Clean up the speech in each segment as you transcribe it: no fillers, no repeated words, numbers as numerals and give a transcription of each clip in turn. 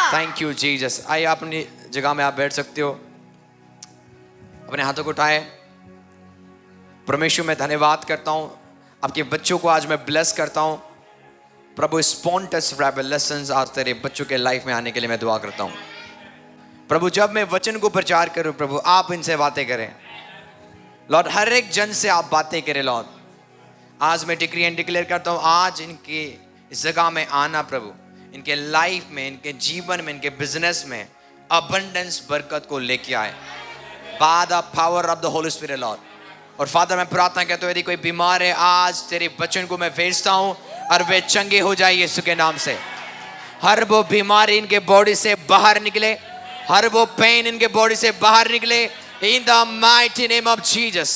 Thank you Jesus. आइए अपनी जगह में आप बैठ सकते हो, अपने हाथों को उठाए। परमेश्वर मैं धन्यवाद करता हूँ, आपके बच्चों को आज मैं ब्लेस करता हूँ। प्रभु स्पॉन्टस रेवलेशंस आज तेरे बच्चों के लाइफ में आने के लिए मैं दुआ करता हूँ। प्रभु जब मैं वचन को प्रचार करूँ, प्रभु आप इनसे बातें करें लॉर्ड, हर एक जन से आप बातें करें लॉर्ड। आज मैं डिक्री एंड डिक्लेयर करता हूँ, आज इनके इस जगह में आना प्रभु, इनके लाइफ में, इनके जीवन में, इनके बिजनेस में अबंडेंस बरकत को लेके आए bye the power of the Holy spirit Lord. और फादर मैं प्रार्थना करता हूँ, यदि कोई बीमार है आज तेरे वचन को मैं भेजता हूँ और वे चंगे हो जाए यीशु के नाम से। हर वो बीमारी इनके बॉडी से बाहर निकले, हर वो पेन इनके बॉडी से बाहर निकले in the mighty name of Jesus.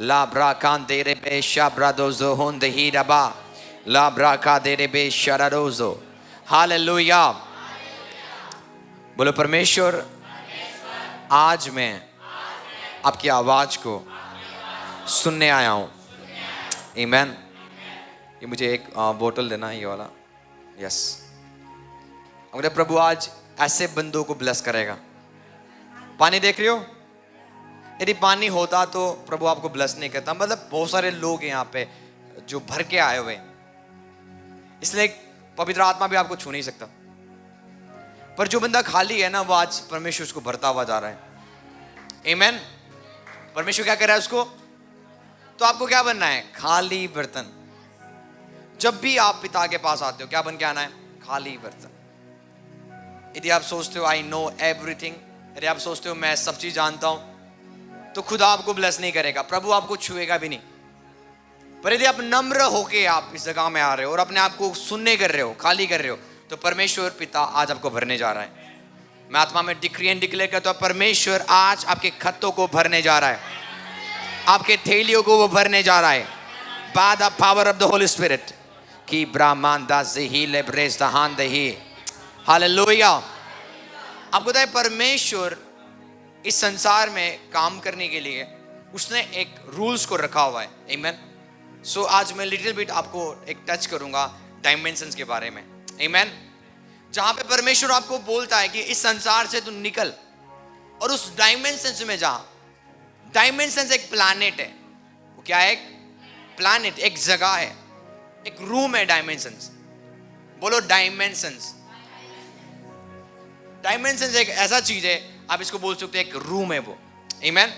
ला ब्रा कान दे रे बे शाब्रा दोजो होन दे ही रबा ला ब्रा का दे रे बे शरारोजो। हालेलुया। बोलो परमेश्वर, आज मैं आपकी आवाज को सुनने आया हूँ। आमीन। ये मुझे एक बोतल देना है, ये वाला। यस। अगर प्रभु आज ऐसे बंदों को ब्लेस करेगा। पानी देख रहे हो, यदि पानी होता तो प्रभु आपको ब्लेस नहीं करता। मतलब बहुत सारे लोग हैं यहाँ पे जो भर के आए हुए, इसलिए पवित्र आत्मा भी आपको छू नहीं सकता। पर जो बंदा खाली है ना, वो आज परमेश्वर उसको भरता हुआ जा रहा है। आमीन। परमेश्वर क्या कर रहा है उसको? तो आपको क्या बनना है? खाली बर्तन। जब भी आप पिता के पास आते हो, क्या बन के आना है? खाली बर्तन। यदि आप सोचते हो आई नो एवरीथिंग, यदि आप सोचते हो मैं सब चीज जानता हूं, तो खुदा आपको ब्लेस नहीं करेगा, प्रभु आपको छुएगा भी नहीं। पर यदि आप नम्र होके आप इस जगह में आ रहे हो और अपने आप को सुनने कर रहे हो, खाली कर रहे हो, तो परमेश्वर पिता आज आपको भरने जा रहा है। मैं आत्मा में डिक्री एंड डिक्लेयर करता हूं, परमेश्वर आज आपके खत्तों को भरने जा रहा है, आपके थैलियों को वो भरने जा रहा है bye the power of the Holy spirit की ब्राह्मण दास ही लेब्रेस दहान दही। हालेलुया। आपको पता है परमेश्वर इस संसार में काम करने के लिए उसने एक रूल्स को रखा हुआ है। आमीन। सो आज मैं लिटिल बिट आपको एक टच करूंगा डायमेंशंस के बारे में। आमीन। जहां पे परमेश्वर आपको बोलता है कि इस संसार से तू निकल और उस डायमेंशंस में जा। डायमेंशंस एक प्लैनेट है। वो क्या है? एक प्लैनेट, एक जगह है, एक रूम है। डायमेंशंस, बोलो डायमेंशंस। डायमेंशंस एक ऐसा चीज है, आप इसको बोल सकते हैं एक रूम है वो। आमीन।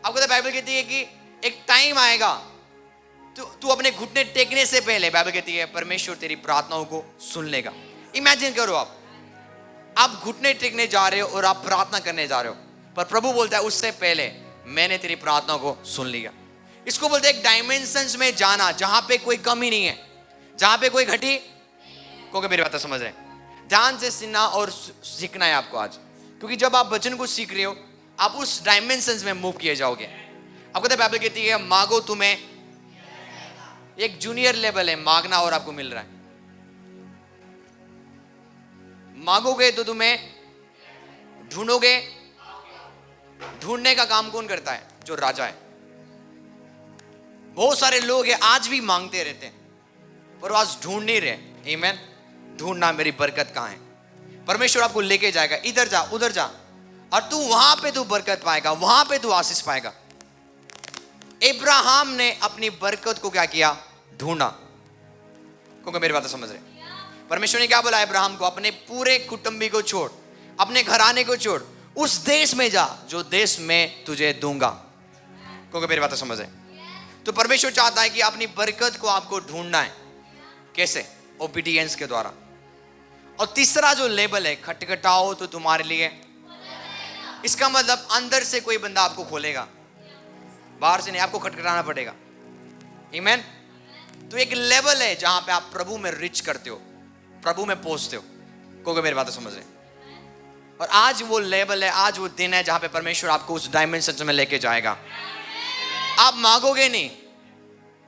आपको तो बाइबल कहती है कि एक टाइम आएगा तू अपने घुटने टेकने से पहले, बाइबल कहती है परमेश्वर तेरी प्रार्थनाओं को सुन लेगा। इमेजिन करो आप घुटने टेकने जा रहे हो और आप प्रार्थना करने जा रहे हो, पर प्रभु बोलता है उससे पहले मैंने तेरी प्रार्थनाओं को सुन लिया। इसको बोलते हैं एक डायमेंशंस में जाना, जहां पे कोई कमी नहीं है, जहां पे कोई घटी। को मेरी बात समझ रहे हैं? ध्यान से सुनना और सीखना है आपको आज, क्योंकि जब आप वचन को सीख रहे हो आप उस डायमेंशंस में मूव किए जाओगे। आपको तो बाइबल कहती है मांगो तुम्हें, एक जूनियर लेवल है मांगना और आपको मिल रहा है। मांगोगे तो तुम्हें ढूंढोगे। ढूंढने का काम कौन करता है? जो राजा है। बहुत सारे लोग हैं आज भी मांगते रहते हैं पर आज ढूंढ नहीं रहे। आमीन। ढूंढना मेरी बरकत कहां है। परमेश्वर आपको लेके जाएगा, इधर जा उधर जा, और तू वहां पे तू बरकत पाएगा, वहां पे तू आशीष पाएगा। इब्राहिम ने अपनी बरकत को क्या किया? ढूंढा। क्योंकि मेरी बात समझ रहे? परमेश्वर ने क्या बोला इब्राहिम को? अपने पूरे कुटुंबी को छोड़, अपने घराने को छोड़, उस देश में जा जो देश में तुझे दूंगा। क्योंकि मेरी बात समझ रहे? तो परमेश्वर चाहता है कि अपनी बरकत को आपको ढूंढना है। कैसे? ओबीडियंस के द्वारा। और तीसरा जो लेवल है, खटखटाओ तो तुम्हारे लिए। इसका मतलब अंदर से कोई बंदा आपको खोलेगा, बाहर से नहीं, आपको खटखटाना पड़ेगा। आमीन। तो एक लेवल है जहां पे आप प्रभु में रिच करते हो, प्रभु में पहुंचते हो। क्योंकि मेरी बात समझ रहे? और आज वो लेवल है, आज वो दिन है जहां पे परमेश्वर आपको उस डायमेंशन में लेके जाएगा। आप मांगोगे नहीं,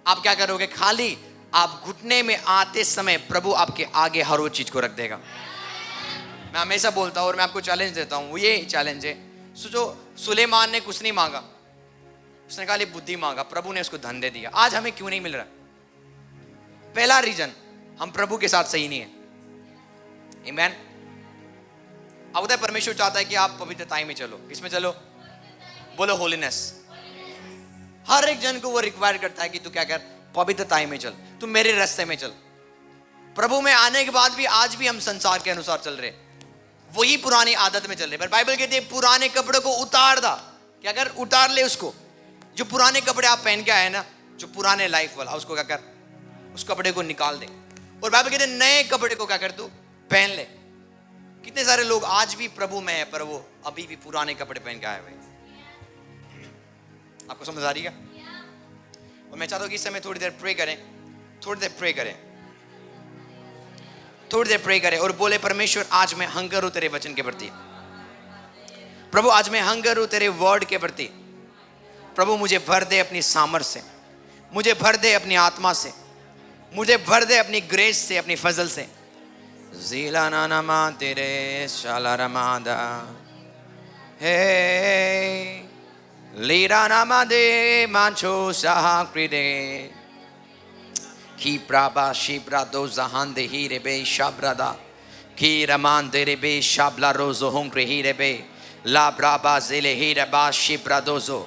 आप क्या करोगे? खाली आप घुटने में आते समय प्रभु आपके आगे हर वो चीज को रख देगा। मैं हमेशा बोलता हूं और मैं आपको चैलेंज देता हूं, वो ये चैलेंज है। सोचो सुलेमान ने कुछ नहीं मांगा, उसने खाली बुद्धि मांगा, प्रभु ने उसको धन दे दिया। आज हमें क्यों नहीं मिल रहा? पहला रीजन, हम प्रभु के साथ सही नहीं है। आमीन। अब पता है परमेश्वर चाहता है कि आप पवित्रताई में चलो। किसमें चलो? बोलो होलीनेस। हर एक जन को वो रिक्वायर करता है कि तू क्या कर, पवित्रताई में चल, तू मेरे रास्ते में चल। प्रभु में आने के बाद भी आज भी हम संसार के अनुसार चल रहे, वही पुरानी आदत में चल रहे। पर बाइबल कहती है पुराने कपड़े को उतार दा, क्या कर, उतार ले उसको। जो पुराने कपड़े आप पहन के आए ना, जो पुराने लाइफ वाला, उसको क्या कर, उस कपड़े को निकाल दे। और बाइबल कहते हैं नए कपड़े को क्या कर, तू पहन ले। कितने सारे लोग आज भी प्रभु में है पर वो अभी भी पुराने कपड़े पहन के आए हुए। आपको समझ आ रही है? और मैं चाहता हूँ कि इस समय थोड़ी देर प्रे करें, थोड़ी देर प्रे करें, थोड़ी देर प्रे करें और बोले परमेश्वर आज मैं हंगर हूं तेरे वचन के प्रति। प्रभु आज मैं हंगर हूं तेरे वर्ड के प्रति। प्रभु मुझे भर दे अपनी सामर्थ से, मुझे भर दे अपनी आत्मा से, मुझे भर दे अपनी ग्रेस से, अपनी फजल से। ज़ीला नामा तेरे शाला रमादा हे लीरा नामा दे मांचो साक्रिदे की प्राबा शिब्रा दो जहान दे हीरे बे शाब्रादा की रमान दे रे बे शाबला रोजो होंग्रे हीरे बे ला ब्राबा ज़िले हीरे बा शिब्रा दोजो।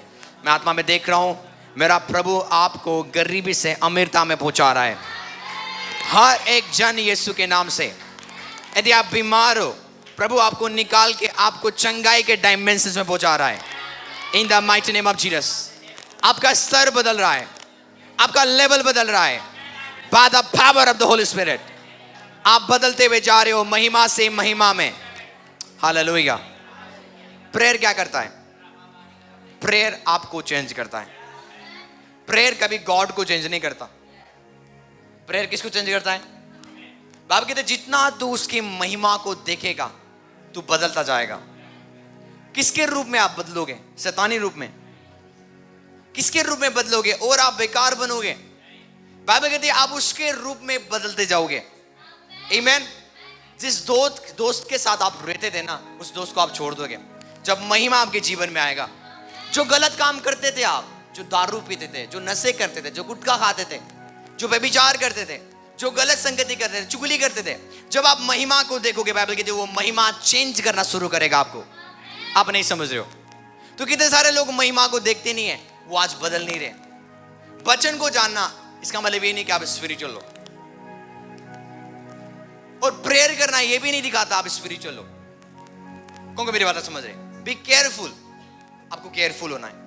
मैं आत्मा में देख रहा हूँ मेरा प्रभु आपको गरीबी से अमीरता में पहुंचा रहा है। हर एक जन यीशु के नाम से। यदि आप बीमार हो, प्रभु आपको निकाल के आपको चंगाई के डायमेंशंस में पहुंचा रहा है। In the mighty name of Jesus. आपका स्तर बदल रहा है, आपका लेवल बदल रहा है bye the power of the Holy spirit. आप बदलते हुए जा रहे हो महिमा से महिमा में। हालेलुया। प्रेयर क्या करता है? प्रेयर आपको चेंज करता है। प्रेयर कभी गॉड को चेंज नहीं करता। प्रेयर किसको चेंज करता है? बाइबल कहते जितना तू उसकी महिमा को देखेगा तू बदलता जाएगा। किसके रूप में आप बदलोगे? शैतानी रूप में। किसके रूप में बदलोगे? और आप बेकार बनोगे। बाइबल कहती है आप उसके रूप में बदलते जाओगे। आमीन। जिस दोस्त के साथ आप रहते थे ना, उस दोस्त को आप छोड़ दोगे जब महिमा आपके जीवन में आएगा। जो गलत काम करते थे आप, जो दारू पीते थे, जो नशे करते थे, जो गुटखा खाते थे, जो व्यभिचार करते थे, जो गलत संगति करते थे, चुगली करते थे, जब आप महिमा को देखोगे बाइबल कहती है वो महिमा चेंज करना शुरू करेगा आपको। आप नहीं समझ रहे हो? तो कितने सारे लोग महिमा को देखते नहीं है, वो आज बदल नहीं रहे। वचन को जानना इसका मतलब ये नहीं कि आप स्पिरिचुअल हो, और प्रेयर करना ये भी नहीं दिखाता आप स्पिरिचुअल हो। कौन को मेरी बात समझ रहे? Be careful. आपको केयरफुल होना है।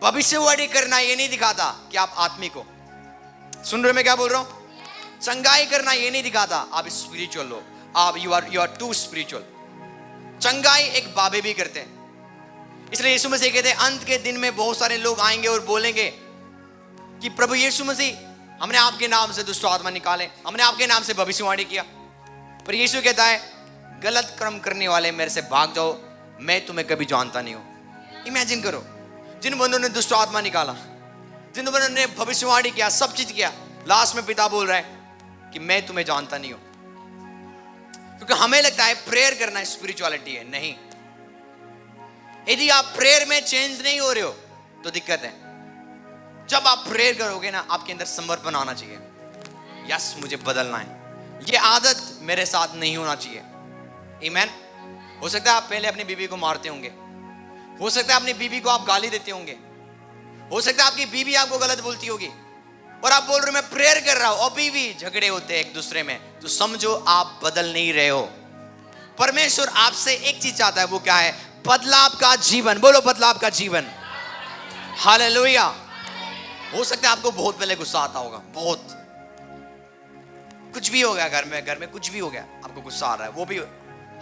भविष्यवाणी करना ये नहीं दिखाता कि आप आत्मिक हो। सुन रहे मैं क्या बोल रहा हूं? चंगाई करना ये नहीं दिखाता आप स्पिरिचुअल हो। आप यू आर टू स्पिरिचुअल। चंगाई एक बाबे भी करते हैं। इसलिए यीशु मसीह कहते हैं अंत के दिन में बहुत सारे लोग आएंगे और बोलेंगे कि प्रभु यीशु मसीह हमने आपके नाम से दुष्ट आत्मा निकाले, हमने आपके नाम से भविष्यवाणी किया। पर यीशु कहता है गलत कर्म करने वाले मेरे से भाग जाओ, मैं तुम्हें कभी जानता नहीं हूं। इमेजिन करो, जिन बंदों ने दुष्ट आत्मा निकाला, जिन बंदों ने भविष्यवाणी किया, सब चीज किया, लास्ट में पिता बोल रहा है कि मैं तुम्हें जानता नहीं हूं। क्योंकि हमें लगता है प्रेयर करना स्पिरिचुअलिटी है। नहीं। यदि आप प्रेयर में चेंज नहीं हो रहे हो तो दिक्कत है। जब आप प्रेयर करोगे ना, आपके अंदर समर्पण आना चाहिए। यस, मुझे बदलना है, ये आदत मेरे साथ नहीं होना चाहिए। आमीन। हो सकता है आप पहले अपनी बीवी को मारते होंगे, हो सकता है अपनी बीवी को आप गाली देते होंगे, हो सकता है आपकी बीवी आपको गलत बोलती होगी और आप बोल रहे हो मैं प्रेयर कर रहा हूं, अभी भी झगड़े होते हैं एक दूसरे में, तो समझो आप बदल नहीं रहे हो। परमेश्वर आपसे एक चीज चाहता है, वो क्या है? बदलाव का जीवन। बोलो बदलाव का जीवन। हालेलुया। हो सकता है आपको बहुत पहले गुस्सा आता होगा, बहुत कुछ भी हो गया घर में कुछ भी हो गया, आपको गुस्सा आ रहा है, वो भी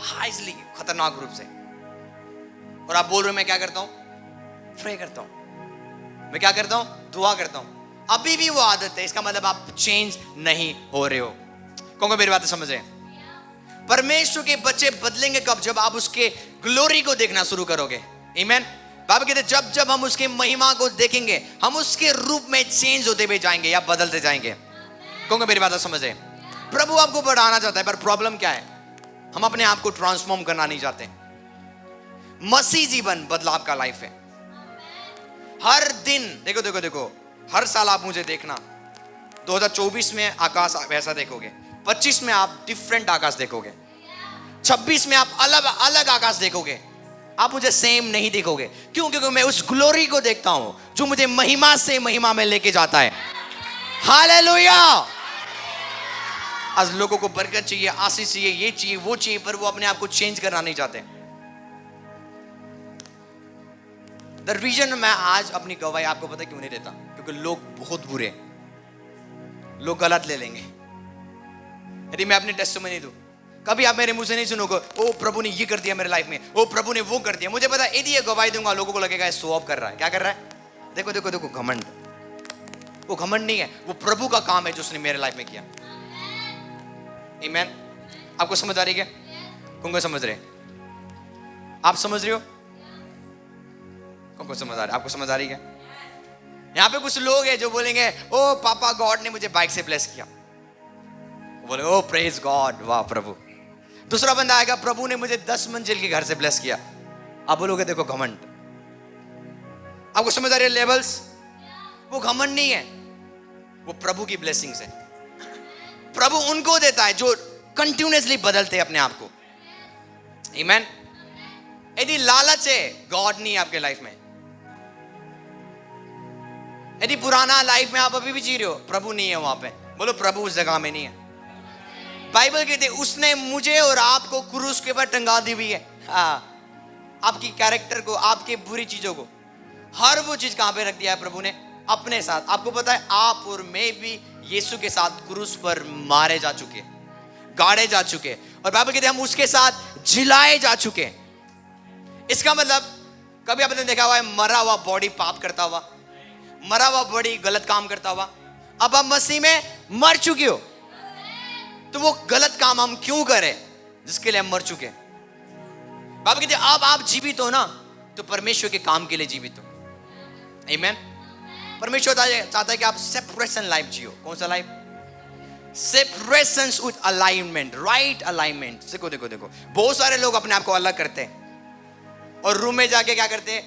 हाईली खतरनाक रूप से, और आप बोल रहे हो मैं क्या करता हूं? प्रे करता हूं। मैं क्या करता हूं? दुआ करता हूं। अभी भी वो आदत है, इसका मतलब आप चेंज नहीं हो रहे हो। कौन मेरी बात समझ रहे हैं? परमेश्वर के बच्चे बदलेंगे कब? जब आप उसके ग्लोरी को देखना शुरू करोगे। आमीन। बाइबल कहते हैं जब जब हम उसके महिमा को देखेंगे, हम उसके रूप में चेंज होते हुए जाएंगे या बदलते जाएंगे। कौन मेरी बात समझ रहे हैं? प्रभु आपको बढ़ाना चाहता है, पर प्रॉब्लम क्या है? हम अपने आप को ट्रांसफॉर्म करना नहीं चाहते। मसीह जीवन बदलाव का लाइफ है। हर दिन देखो देखो देखो, हर साल आप मुझे देखना, 2024 में आकाश वैसा देखोगे, 25 में आप डिफरेंट आकाश देखोगे, 26 में आप अलग अलग आकाश देखोगे, आप मुझे सेम नहीं देखोगे। क्यों? क्योंकि मैं उस ग्लोरी को देखता हूं जो मुझे महिमा से महिमा में लेके जाता है। हालेलुया। आज लोगों को बरकत चाहिए, आशीष चाहिए, ये चाहिए, वो चाहिए, पर वो अपने आप को चेंज करना नहीं चाहते। द रीजन मैं आज अपनी गवाही आपको पता क्यों नहीं देता? क्योंकि लोग बहुत बुरे हैं, लोग गलत ले लेंगे। यदि मैं अपनी टेस्टिमनी दूं, कभी आप मेरे मुंह से नहीं सुनोगे ओ प्रभु ने ये कर दिया मेरे लाइफ में, ओ प्रभु ने वो कर दिया। मुझे पता है यदि ये गवाही दूंगा लोगों को लगेगा शो ऑफ कर रहा है। क्या कर रहा है? देखो देखो देखो, घमंड। वो घमंड नहीं है, वो प्रभु का काम है जो उसने मेरे लाइफ में किया। आमीन। आपको समझ आ रही है? कौन समझ रहे? आप समझ रहे हो? कौन समझ आ रहा है? आपको समझ आ रही है? यहाँ पे कुछ लोग हैं जो बोलेंगे ओ पापा गॉड ने मुझे बाइक से ब्लेस किया, बोले ओ प्रेज गॉड, वाह प्रभु। दूसरा बंदा आएगा प्रभु ने मुझे 10 मंजिल के घर से ब्लेस किया, आप बोलोगे देखो घमंड। आपको समझ आ रही है लेवल्स? वो घमंड नहीं है, वो प्रभु की ब्लेसिंग्स है। प्रभु उनको देता है जो कंटिन्यूअसली बदलते हैं अपने आप को। आमीन। यदि लालच है, गॉड नहीं है आपके लाइफ में। यदि पुराना लाइफ में आप अभी भी जी रहे हो, प्रभु नहीं है वहां पे, बोलो प्रभु उस जगह में नहीं है। बाइबल कहती है उसने मुझे और आपको क्रूस के ऊपर टंगा दी हुई है। हाँ, आपकी कैरेक्टर को, आपके बुरी चीजों को, हर वो चीज कहां पे रख दिया है प्रभु ने? अपने साथ। आपको पता है आप और मैं भी यीशु के साथ क्रूस पर मारे जा चुके, गाड़े जा चुके, और बाइबल कहती है हम उसके साथ जिलाए जा चुके। इसका मतलब कभी आपने देखा हुआ है मरा हुआ बॉडी पाप करता हुआ, मरा हुआ बॉडी गलत काम करता हुआ? अब आप मसीह में मर चुके हो, तो वो गलत काम हम क्यों करें जिसके लिए हम मर चुके? बाबा कहते अब आप जीवित हो ना, तो परमेश्वर के काम के लिए जीवित हो। आमीन। परमेश्वर चाहता है कि आप सेपरेशन लाइफ जियो। कौन सा life? Separation with alignment, right alignment. देखो देखो देखो, बहुत सारे लोग अपने आप को अलग करते हैं और रूम में जाके क्या करते हैं?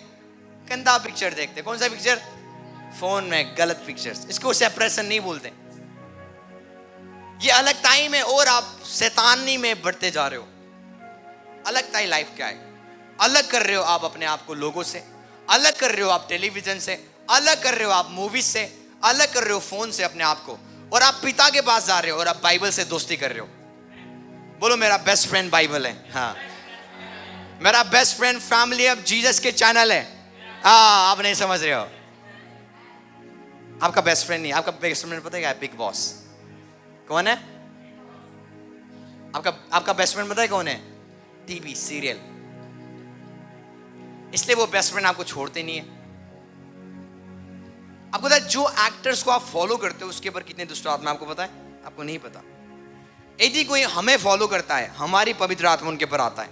गंदा पिक्चर देखते। कौन सा पिक्चर? फोन में गलत पिक्चर्स। इसको सेपरेशन नहीं बोलते, ये अलगताई में और आप शैतानी में बढ़ते जा रहे हो। अलगताई लाइफ क्या है? अलग कर रहे हो आप अपने आप को लोगों से, अलग कर रहे हो आप टेलीविजन से, अलग कर रहे हो आप मूवीज से, अलग कर रहे हो फोन से अपने आप को, और आप पिता के पास जा रहे हो और आप बाइबल से दोस्ती कर रहे हो। बोलो मेरा बेस्ट फ्रेंड बाइबल है। हाँ, मेरा best friend family of Jesus के चैनल है। हाँ, आप नहीं समझ रहे हो। आपका बेस्ट फ्रेंड नहीं, आपका बेस्ट फ्रेंड पता है क्या है? Big boss. कौन है आपका बेस्ट फ्रेंड? पता है कौन है? TV serial. इसलिए वो बेस्ट फ्रेंड आपको छोड़ते नहीं है। आपको पता है जो एक्टर्स को आप फॉलो करते हो उसके ऊपर कितने दुष्ट आत्मा, आपको पता है? आपको नहीं पता। यदि कोई हमें फॉलो करता है, हमारी पवित्र आत्मा उनके ऊपर आता है।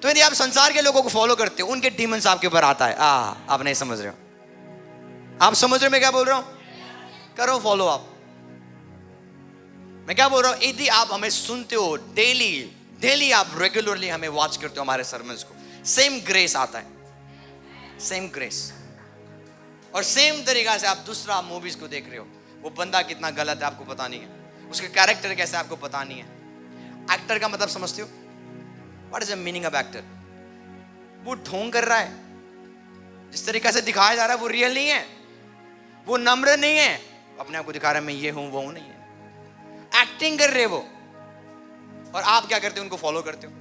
तो यदि आप संसार के लोगों को फॉलो करते हो, उनके डीमंस आपके ऊपर आता है। आप नहीं समझ रहे हो। आप समझ रहे हो मैं क्या बोल रहा हूं? करो फॉलो आप। मैं क्या बोल रहा हूं? यदि आप हमें सुनते हो डेली आप रेगुलरली हमें वॉच करते हो हमारे सर्मन्स को, सेम ग्रेस आता है, सेम ग्रेस। और सेम तरीका से आप दूसरा मूवीज को देख रहे हो, वो बंदा कितना गलत है आपको पता नहीं है, उसके कैरेक्टर कैसे आपको पता नहीं है। एक्टर का मतलब समझते हो? What is the meaning of actor? वो ढोंग कर रहा है, जिस तरीका से दिखाया जा रहा है वो रियल नहीं है, वो नम्र नहीं है, अपने आप को दिखा रहा है मैं ये हूं वो हूं। नहीं है, एक्टिंग कर रहे वो। और आप क्या करते हो? उनको फॉलो करते हो,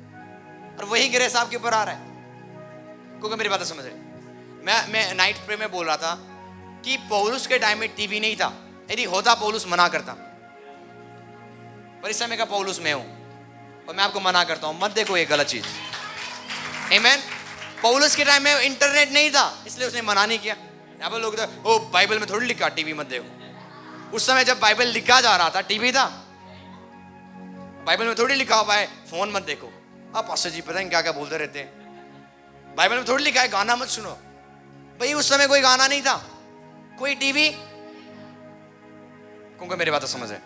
और वही ग्रेस आपके ऊपर आ रहा है। क्योंकि मेरी बात समझ रहे? मैं नाइट प्रे में बोल रहा था कि पौलुस के टाइम में टीवी नहीं था। यदि होता पौलुस मना करता, पर इस समय का पौलुस मैं हूं और मैं आपको मना करता हूं, मत देखो ये गलत चीज। आमीन। पौलुस के टाइम में इंटरनेट नहीं था, इसलिए उसने मना नहीं किया। यहाँ पर लोग ओ बाइबल में थोड़ी लिखा टीवी मत देखो। उस समय जब बाइबल लिखा जा रहा था टीवी था, बाइबल में थोड़ी लिखा हुआ है फोन मत देखो। आप पास्टर जी पता है क्या क्या बोलते रहते हैं, बाइबल में थोड़ी लिखा है गाना मत सुनो। भाई उस समय कोई गाना नहीं था, कोई टीवी। क्योंकि मेरी बात समझ है?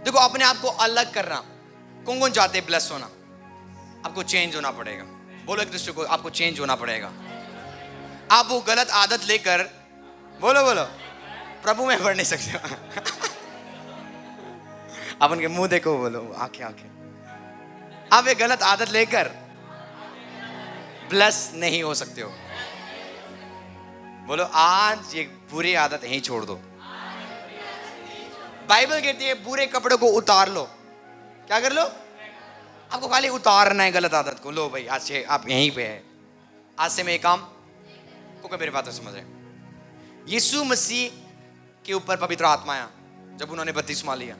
देखो अपने आप को अलग करना, कौन कौन चाहते हैं ब्लेस होना? आपको चेंज होना पड़ेगा। बोलो एक दूसरे को, आपको चेंज होना पड़ेगा। आप वो गलत आदत लेकर बोलो बोलो प्रभु में बढ़ नहीं सकते। आप उनके मुंह देखो, बोलो आंखें आंखें, आप एक गलत आदत लेकर ब्लेस नहीं हो सकते हो। बोलो आज ये बुरी आदत यहीं छोड़ दो। बाइबल कहती है बुरे कपड़ों को उतार लो। क्या कर लो? आपको खाली उतारना है गलत आदत को। लो भाई आज से आप यहीं पे है। आज से मैं एक काम को मेरी बात समझ रहे। यीशु मसीह के ऊपर पवित्र आत्मा आया जब उन्होंने बपतिस्मा लिया।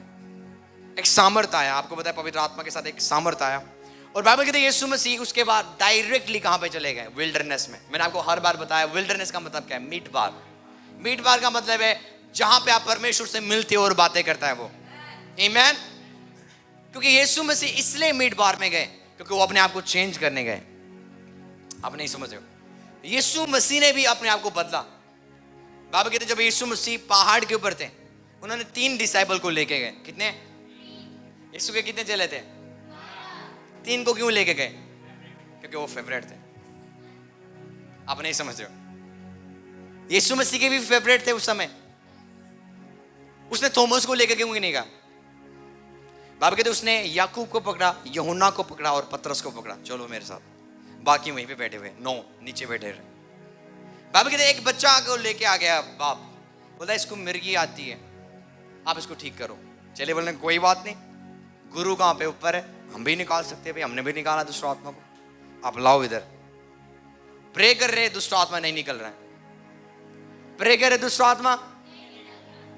एक सामर्थ आया। आपको पता है पवित्र आत्मा के साथ एक सामर्थ आया। और बाइबल कहते हैं यीशु मसीह उसके बाद डायरेक्टली कहां पे चले गए? विल्डरनेस में। मैंने आपको हर बार बताया विल्डरनेस का मतलब क्या है? मीट बार। मीट बार का मतलब है जहां पे आप परमेश्वर से मिलते हो और बातें करता है वो। आमीन। क्योंकि यीशु मसीह इसलिए मीट बार में गए क्योंकि वो अपने आप को चेंज करने गए। आप नहीं समझ रहे हो? यीशु मसीह ने भी अपने आप को बदला। बाबा कहते जब यीशु मसीह पहाड़ के ऊपर थे उन्होंने 3 डिसाइपल को लेके गए। कितने? यीशु के कितने चले थे? 3 को क्यों लेके गए? क्योंकि वो फेवरेट थे। आप नहीं समझ रहे हो? यीशु मसीह के भी फेवरेट थे उस समय। उसने थॉमस को लेके क्यों नहीं गया? बाबा कहते उसने याकूब को पकड़ा, यूहन्ना को पकड़ा और पतरस को पकड़ा। चलो मेरे साथ। बाकी वहीं पे बैठे हुए 9 नीचे बैठे रहे। बाबा कहते एक बच्चा को लेके आ गया। बाप बोला इसको मिर्गी आती है, आप इसको ठीक करो। चले बोलने कोई बात नहीं, गुरु कहाँ पे? ऊपर है, हम भी निकाल सकते भाई, हमने भी निकाला दुष्ट आत्मा को, आप लाओ इधर। प्रे कर रहे, दुष्ट आत्मा नहीं निकल रहा है। प्रे कर रहे, दुष्ट आत्मा।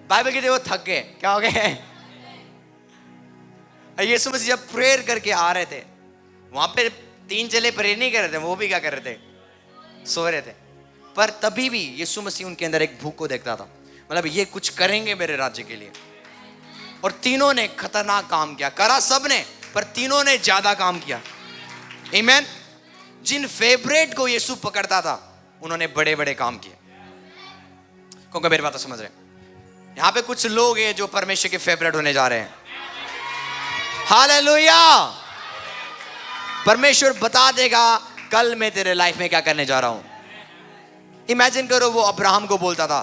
बाइबल कहते वो थक गए। क्या हो गए? यीशु मसीह जब प्रेयर करके आ रहे थे वहां पे 3 चेले प्रे नहीं कर रहे थे, वो भी क्या कर रहे थे? सो रहे थे। पर तभी भी यीशु मसीह उनके अंदर एक भूख को देखता था। मतलब ये कुछ करेंगे मेरे राज्य के लिए। और तीनों ने खतरनाक काम किया। करा सब ने, पर तीनों ने ज्यादा काम किया। आमीन। जिन फेवरेट को यीशु पकड़ता था उन्होंने बड़े बड़े काम किए। क्योंकि मेरी बात समझ रहे हैं? यहां पे कुछ लोग हैं जो परमेश्वर के फेवरेट होने जा रहे हैं। हालेलुया। परमेश्वर बता देगा कल मैं तेरे लाइफ में क्या करने जा रहा हूं। इमेजिन करो वो अब्राहम को बोलता था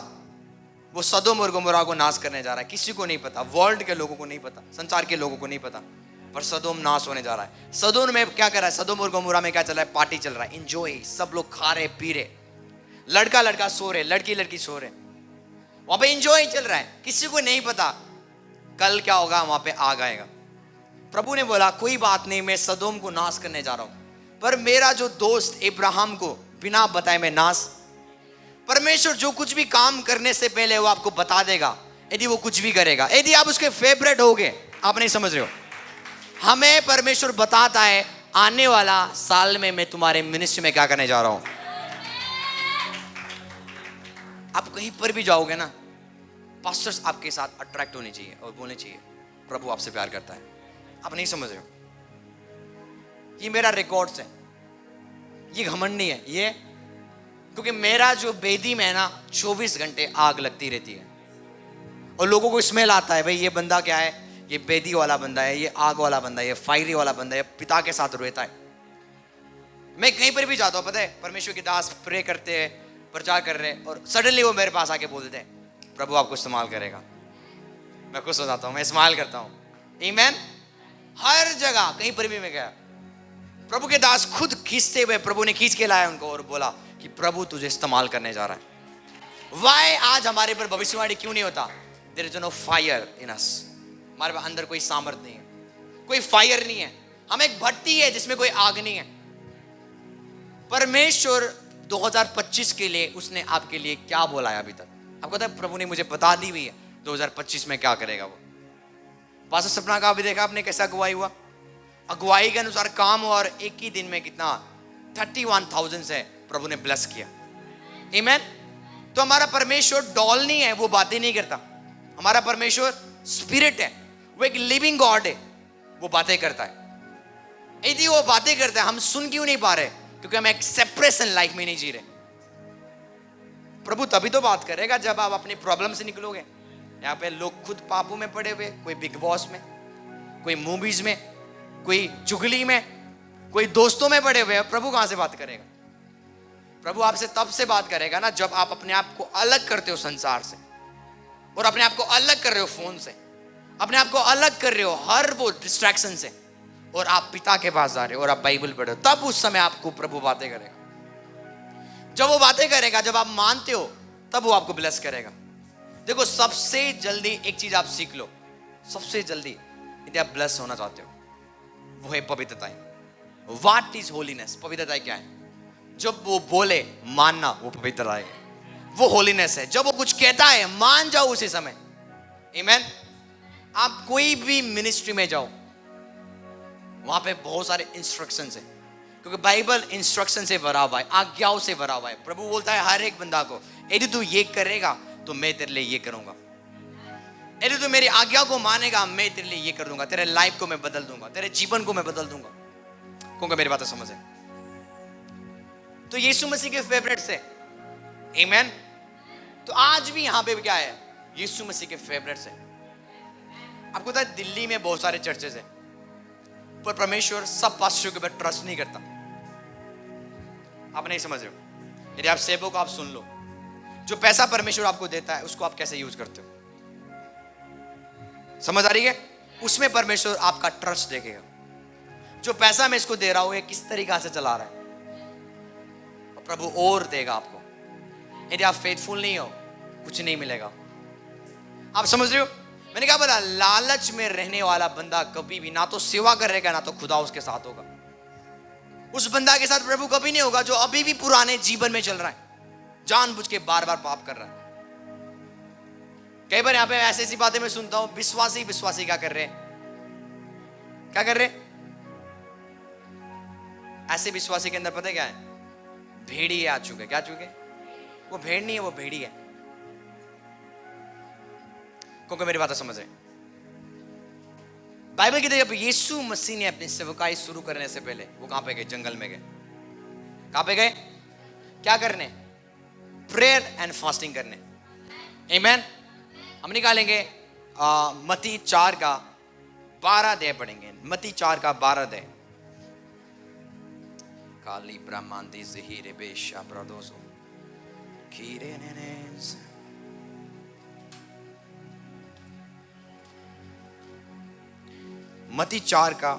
वो सदोम और गोमोरा को नाश करने जा रहा है। किसी को नहीं पता, वर्ल्ड के लोगों को नहीं पता, संसार के लोगों को नहीं पता, पर सदोम नाश होने जा रहा है। सदोम में क्या कर रहा है? सदोम और गोमोरा में क्या चल रहा है? पार्टी चल रहा है, एंजॉय। सब लोग खा रहे पी रहे, लड़का लड़का सो रहे, लड़की लड़की सो रहे, वहां पे एंजॉय चल रहा है। किसी को नहीं पता कल क्या होगा, वहां पे आग आएगा। प्रभु ने बोला कोई बात नहीं, मैं सदोम को नाश करने जा रहा हूं, पर मेरा जो दोस्त इब्राहिम को बिना बताए मैं नाश। परमेश्वर जो कुछ भी काम करने से पहले वो आपको बता देगा यदि वो कुछ भी करेगा, यदि आप उसके फेवरेट होगे। आप नहीं समझ रहे हो? हमें परमेश्वर बताता है आने वाला साल में मैं तुम्हारे मिनिस्ट्री में क्या करने जा रहा हूं। आप कहीं पर भी जाओगे ना, पास्टर्स आपके साथ अट्रैक्ट होने चाहिए और बोलने चाहिए प्रभु आपसे प्यार करता है। आप नहीं समझ रहे हो? ये मेरा रिकॉर्ड्स है, ये घमंड नहीं है ये, क्योंकि मेरा जो बेदी में है ना 24 घंटे आग लगती रहती है और लोगों को स्मेल आता है भाई ये बंदा क्या है, ये बेदी वाला बंदा है, ये आग वाला बंदा है, ये फायरी वाला बंदा है, पिता के साथ रहता है। मैं कहीं पर भी जाता हूँ, पता है परमेश्वर के दास प्रे करते हैं, प्रचार कर रहे हैं, और सडनली वो मेरे पास आके बोलते हैं प्रभु आपको इस्तेमाल करेगा। मैं खुश हो जाता हूँ, मैं स्माइल करता हूँ। आमीन। हर जगह कहीं पर भी मैं गया, प्रभु के दास खुद खींचते हुए, प्रभु ने खींच के लाया उनको और बोला कि प्रभु तुझे इस्तेमाल करने जा रहा है। वाई आज हमारे पर भविष्यवाणी क्यों नहीं होता? There is no fire in us. हमारे अंदर कोई सामर्थ्य नहीं है, कोई फायर नहीं है। हम एक भट्टी है जिसमें कोई आग नहीं है। परमेश्वर 2025 के लिए उसने आपके लिए क्या बोला है अभी तक? आपको पता है प्रभु ने मुझे बता दी हुई है 2025 में क्या करेगा वो। पास्टर सपना का भी देखा आपने कैसा अगुवाई हुआ, अगुवाई के अनुसार काम हुआ, और एक ही दिन में कितना 31,000 से प्रभु ने ब्लेस किया। आमीन। तो हमारा परमेश्वर डॉल नहीं है, वो बातें नहीं करता। हमारा परमेश्वर स्पिरिट है, वो एक लिविंग गॉड है, वो बातें करता है। यदि वो बातें करता है हम सुन क्यों नहीं पा रहे? क्योंकि हम एक सेपरेशन लाइफ में नहीं जी रहे। प्रभु तभी तो बात करेगा जब आप अपनी प्रॉब्लम से निकलोगे। यहाँ पे लोग खुद पापों में पड़े हुए, कोई बिग बॉस में, कोई मूवीज में, कोई चुगली में, कोई दोस्तों में पड़े हुए हैं। प्रभु कहां से बात करेगा? प्रभु आपसे तब से बात करेगा ना जब आप अपने आप को अलग करते हो संसार से, और अपने आप को अलग कर रहे हो फोन से, अपने आप को अलग कर रहे हो हर वो डिस्ट्रैक्शन से, और आप पिता के पास जा रहे हो और आप बाइबल पढ़ रहे हो, तब उस समय आपको प्रभु बातें करेगा। जब वो बातें करेगा, जब आप मानते हो, तब वो आपको ब्लेस करेगा। देखो, सबसे जल्दी एक चीज आप सीख लो, सबसे जल्दी यदि आप ब्लेस होना चाहते हो, वो है पवित्रता। What is holiness? पवित्रता क्या है? जब वो बोले मानना, वो पवित्रता है, वो होलीनेस है। जब वो कुछ कहता है मान जाओ उसी समय। आमीन। आप कोई भी मिनिस्ट्री में जाओ, वहां पे बहुत सारे इंस्ट्रक्शंस है, क्योंकि बाइबल इंस्ट्रक्शन से भरा हुआ है, आज्ञाओं से भरा हुआ है। प्रभु बोलता है हर एक बंदा को, यदि तू ये करेगा तो मैं तेरे लिए ये करूंगा, यदि तू मेरी आज्ञा को मानेगा मैं तेरे लिए ये कर दूंगा, तेरे लाइफ को मैं बदल दूंगा, तेरे जीवन को मैं बदल दूंगा। क्योंकि मेरी बातें समझ है। तो यीशु मसीह के फेवरेट्स है। आमीन। तो आज भी यहां पे क्या है? यीशु मसीह के फेवरेट्स है। आपको पता है दिल्ली में बहुत सारे चर्चेस है, पर परमेश्वर सब पास्टरों के ऊपर ट्रस्ट नहीं करता। आप नहीं समझ रहे हो? यदि आप सेवकों को आप सुन लो, जो पैसा परमेश्वर आपको देता है उसको आप कैसे यूज करते हो, समझ आ रही है? उसमें परमेश्वर आपका ट्रस्ट देखेगा। जो पैसा मैं इसको दे रहा हूं, ये किस तरीका से चला रहा है, और प्रभु और देगा आपको। यदि आप फेथफुल नहीं हो, कुछ नहीं मिलेगा। आप समझ रहे हो? मैंने क्या बोला? लालच में रहने वाला बंदा कभी भी ना तो सेवा करेगा, ना तो खुदा उसके साथ होगा। उस बंदा के साथ प्रभु कभी नहीं होगा जो अभी भी पुराने जीवन में चल रहा है, जानबूझ के बार बार पाप कर रहा है। कई बार यहां पे ऐसी ऐसी बातें मैं सुनता हूं, विश्वासी क्या कर रहे हैं? क्या कर रहे हैं? ऐसे विश्वासी के अंदर पता है क्या है? भेड़ी आ चुके। क्या चुके? वो भेड़ नहीं है, वो भेड़ी है। क्योंकि मेरी बात समझ है। बाइबल कहते हैं जब यीशु मसीह ने अपनी सेवकाई शुरू करने से पहले वो कहां पे गए? जंगल में गए। कहां पे गए? क्या करने? प्रेयर एंड फास्टिंग करने। आमीन। हम निकालेंगे मत्ती 4 का 12 अध्याय पढ़ेंगे। मत्ती 4 का 12 अध्याय। काली ब्रह्मांडी ज़हीरे बेशा प्रदोसो खीरे नेनेस। मत्ती 4 का,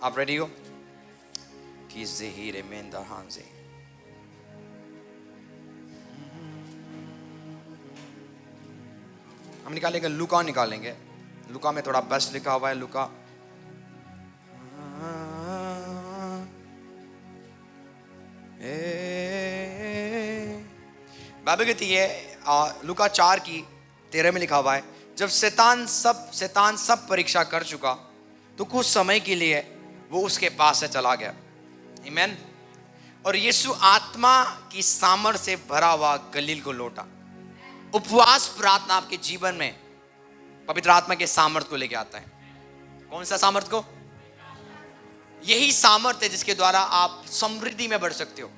आप रेडी हो? कि ज़हीरे मेंदा हांजे। हम निकालेंगे लूका, निकालेंगे लूका में थोड़ा बेस्ट लिखा हुआ है। लूका बाइबल कहती है लूका 4 की 13 में लिखा हुआ है, जब शैतान सब परीक्षा कर चुका तो कुछ समय के लिए वो उसके पास से चला गया। आमीन। और यीशु आत्मा की सामर्थ से भरा हुआ गलील को लौटा। उपवास प्रार्थना आपके जीवन में पवित्र आत्मा के सामर्थ को लेके आता है। कौन सा सामर्थ को? यही सामर्थ है जिसके द्वारा आप समृद्धि में बढ़ सकते हो।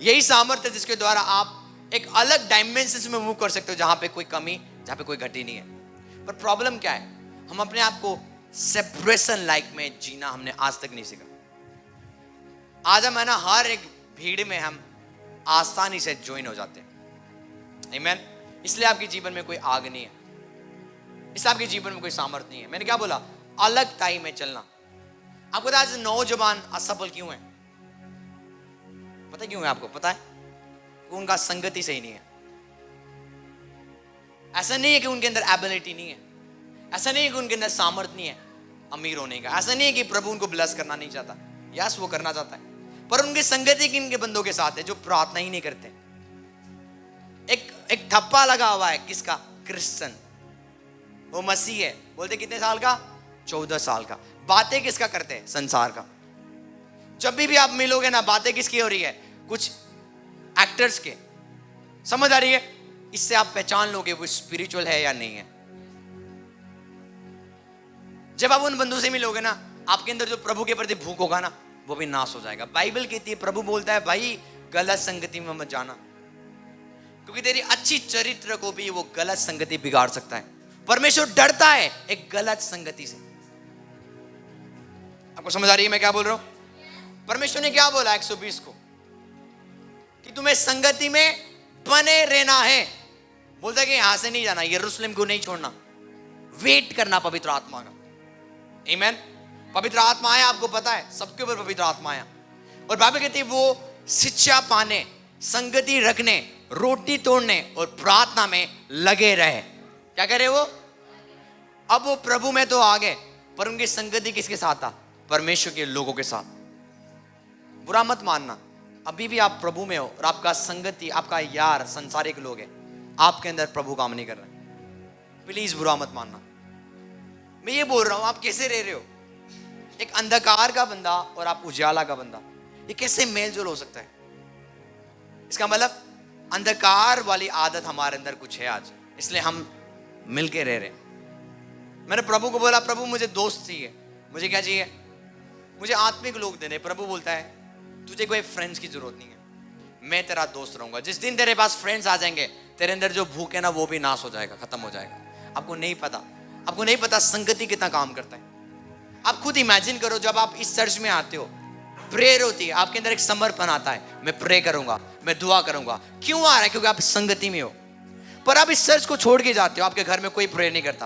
यही सामर्थ है जिसके द्वारा आप एक अलग डायमेंशन में मूव कर सकते हो, जहां पे कोई कमी, जहां पे कोई घटी नहीं है। पर प्रॉब्लम क्या है? हम अपने आप को सेपरेशन लाइफ में जीना हमने आज तक नहीं सीखा। आज हम है ना, हर एक भीड़ में हम आसानी से ज्वाइन हो जाते हैं। आमीन। इसलिए आपके जीवन में कोई आग नहीं है, इसलिए आपके जीवन में कोई सामर्थ नहीं है। मैंने क्या बोला? अलग टाइम में चलना। आपको पता है आज नौजवान असफल क्यों है? पता क्यों है आपको? पता है? उनका संगति सही नहीं है। ऐसा नहीं है कि उनके अंदर एबिलिटी नहीं है, ऐसा नहीं है कि उनके अंदर सामर्थ नहीं है अमीर होने का, ऐसा नहीं है कि प्रभु उनको ब्लेस करना नहीं चाहता। यस, वो करना चाहता है, पर उनकी संगति किन के बंदों के साथ है? जो प्रार्थना ही नहीं करते। एक ठप्पा लगा हुआ है किसका? क्रिश्चियन। वो मसीह है, बोलते कितने साल का? 14 साल का। बातें किसका करते हैं? संसार का। जब भी आप मिलोगे ना, बातें किसकी हो रही है? कुछ एक्टर्स के। समझ आ रही है? इससे आप पहचान लोगे वो स्पिरिचुअल है या नहीं है। जब आप उन बंदों से मिलोगे ना, आपके अंदर जो प्रभु के प्रति भूख होगा ना, वो भी नाश हो जाएगा। बाइबल कहती है, प्रभु बोलता है भाई गलत संगति में मत जाना, क्योंकि तेरी अच्छी चरित्र को भी वो गलत संगति बिगाड़ सकता है। परमेश्वर डरता है एक गलत संगति से। आपको समझ आ रही है मैं क्या बोल रहा हूं? परमेश्वर ने क्या बोला 120 को? कि तुम्हें संगति में बने रहना है। बोलता है कि यहां से नहीं जाना, यरूशलेम को नहीं छोड़ना, वेट करना पवित्र आत्मा का। आमीन। पवित्र आत्मा आया, आपको पता है सबके ऊपर पवित्र आत्मा आया। और बाइबल कहती है वो शिक्षा पाने, संगति रखने, रोटी तोड़ने और प्रार्थना में लगे रहे। क्या करे वो? अब वो प्रभु में तो आ गए, पर उनकी संगति किसके साथ था? परमेश्वर के लोगों के साथ। बुरा मत मानना, अभी भी आप प्रभु में हो और आपका संगति, आपका यार संसारिक लोग है, आपके अंदर प्रभु काम नहीं कर रहे। प्लीज बुरा मत मानना। मैं ये बोल रहा हूं, आप कैसे रह रहे हो? एक अंधकार का बंदा और आप उजाला का बंदा, ये कैसे मेल जोल हो सकता है? इसका मतलब अंधकार वाली आदत हमारे अंदर कुछ है आज, इसलिए हम मिलके रह रहे हैं। मैंने प्रभु को बोला, प्रभु मुझे दोस्त चाहिए। मुझे क्या चाहिए? मुझे आत्मिक लोग देने। प्रभु बोलता है तुझे कोई फ्रेंड्स की जरूरत नहीं है, मैं तेरा दोस्त रहूंगा। जिस दिन तेरे पास फ्रेंड्स आ जाएंगे, तेरे अंदर जो भूख है ना वो भी नाश हो जाएगा, खत्म हो जाएगा। आपको नहीं पता संगति कितना काम करता है। आप खुद इमेजिन करो, जब आप इस चर्च में आते हो, प्रेयर होती है, आपके अंदर एक समर्पण आता है, मैं प्रे करूंगा, मैं दुआ करूंगा। क्यों आ रहा है? क्योंकि आप संगति में हो। पर आप इस चर्च को छोड़ के जाते हो, आपके घर में कोई प्रेयर नहीं करता,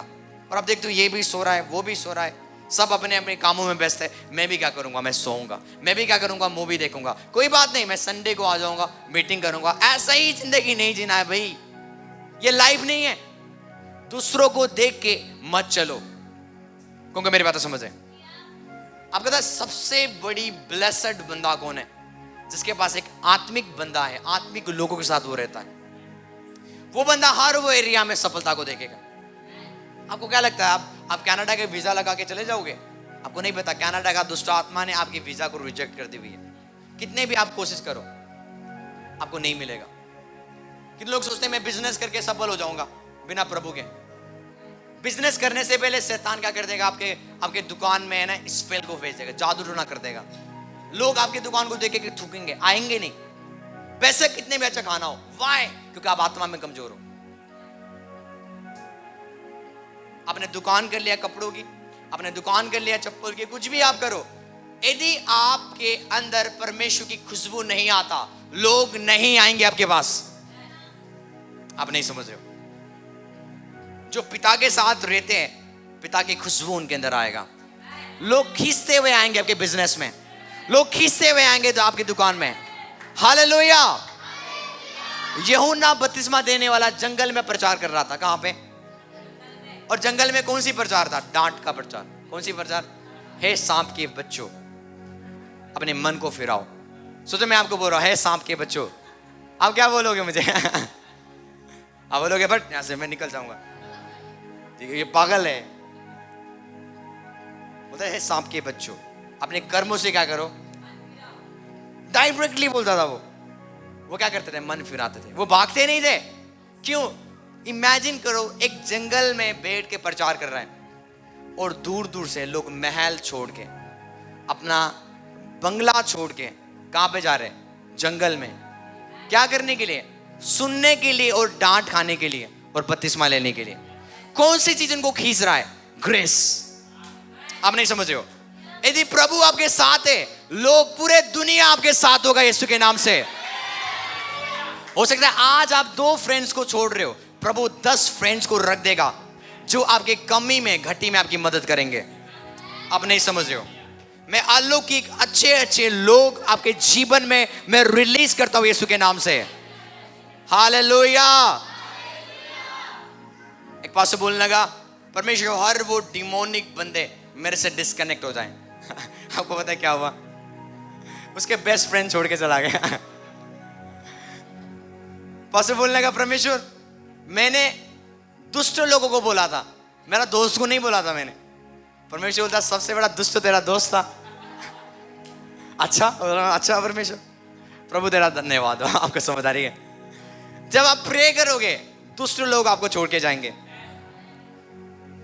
और आप देखते हो ये भी सो रहा है, वो भी सो रहा है, सब अपने अपने कामों में व्यस्त है। मैं भी क्या करूंगा? मैं सोऊंगा। मैं भी क्या करूंगा? मूवी देखूंगा। कोई बात नहीं, मैं संडे को आ जाऊंगा, मीटिंग करूंगा। ऐसा ही जिंदगी नहीं जीना है भाई, ये लाइफ नहीं है। दूसरों को देख के मत चलो। क्योंकि मेरी बात समझे, आपका पता सबसे बड़ी ब्लेस्ड बंदा कौन है? जिसके पास एक आत्मिक बंदा है, आत्मिक लोगों के साथ वो रहता है। वो बंदा हर वो एरिया में सफलता को देखेगा। आपको क्या लगता है आप कनाडा के वीजा लगा के चले जाओगे? आपको नहीं पता कनाडा का दुष्ट आत्मा ने आपकी वीजा को रिजेक्ट कर दी हुई है। कितने भी आप कोशिश करो, आपको नहीं मिलेगा। कितने लोग सोचते हैं मैं बिजनेस करके सफल हो जाऊंगा बिना प्रभु के। बिजनेस करने से पहले शैतान क्या कर देगा? आपके दुकान में है ना स्पेल को भेज देगा, जादू टोना कर देगा। लोग आपकी दुकान को देख के थूकेंगे, आएंगे नहीं। पैसे कितने भी अच्छा खाना हो, वाई? क्योंकि आप आत्मा में कमजोर हो। आपने दुकान कर लिया कपड़ों की, आपने दुकान कर लिया चप्पल की, कुछ भी आप करो, यदि आपके अंदर परमेश्वर की खुशबू नहीं आता, लोग नहीं आएंगे आपके पास। आप नहीं समझ रहे हो? जो पिता के साथ रहते हैं, पिता की खुशबू उनके अंदर आएगा। लोग खींचते हुए आएंगे आपके बिजनेस में, लोग खींचते हुए आएंगे तो आपकी दुकान में। हालेलुया। यूहन्ना बपतिस्मा देने वाला जंगल में प्रचार कर रहा था। कहां पे? और जंगल में कौन सी प्रचार था? डांट का प्रचार। कौन सी प्रचार? हे सांप के बच्चों, अपने मन को फिराओ। सोचो मैं आपको बोल रहा हूं, हे सांप के बच्चों, आप क्या बोलोगे मुझे? आप बोलोगे बट यहां से मैं निकल जाऊंगा, ये पागल है। बोलता है सांप के बच्चों, अपने कर्मों से क्या करो? डायरेक्टली बोलता था वो क्या करते थे? मन फिराते थे, वो भागते नहीं थे। क्यों? इमेजिन करो, एक जंगल में बैठ के प्रचार कर रहे हैं और दूर दूर से लोग महल छोड़ के, अपना बंगला छोड़ के कहां पे जा रहे हैं? जंगल में। क्या करने के लिए? सुनने के लिए और डांट खाने के लिए और बपतिस्मा लेने के लिए। कौन सी चीज इनको खींच रहा है? ग्रेस। आप नहीं समझ रहे हो? यदि प्रभु आपके साथ है, लोग पूरे दुनिया आपके साथ होगा यीशु के नाम से। हो सकता है आज आप 2 फ्रेंड्स को छोड़ रहे हो, प्रभु 10 फ्रेंड्स को रख देगा जो आपके कमी में, घटी में आपकी मदद करेंगे। आप नहीं समझ रहे हो? मैं अलौकिक अच्छे लोग आपके जीवन में मैं रिलीज करता हूं यीशु के नाम से। हालेलुया। एक पास से बोलने लगा, परमेश्वर हर वो डिमोनिक बंदे मेरे से डिस्कनेक्ट हो जाएं। आपको पता है क्या हुआ? उसके बेस्ट फ्रेंड छोड़ के चला गया। पास से बोलने लगा, परमेश्वर मैंने दुष्ट लोगों को बोला था, मेरा दोस्त को नहीं बोला था मैंने। परमेश्वर बोलता सबसे बड़ा दुष्ट तेरा दोस्त था। अच्छा परमेश्वर, प्रभु तेरा धन्यवाद हो। आपको समझ आ रही है? जब आप प्रे करोगे, दुष्ट लोग आपको छोड़ के जाएंगे,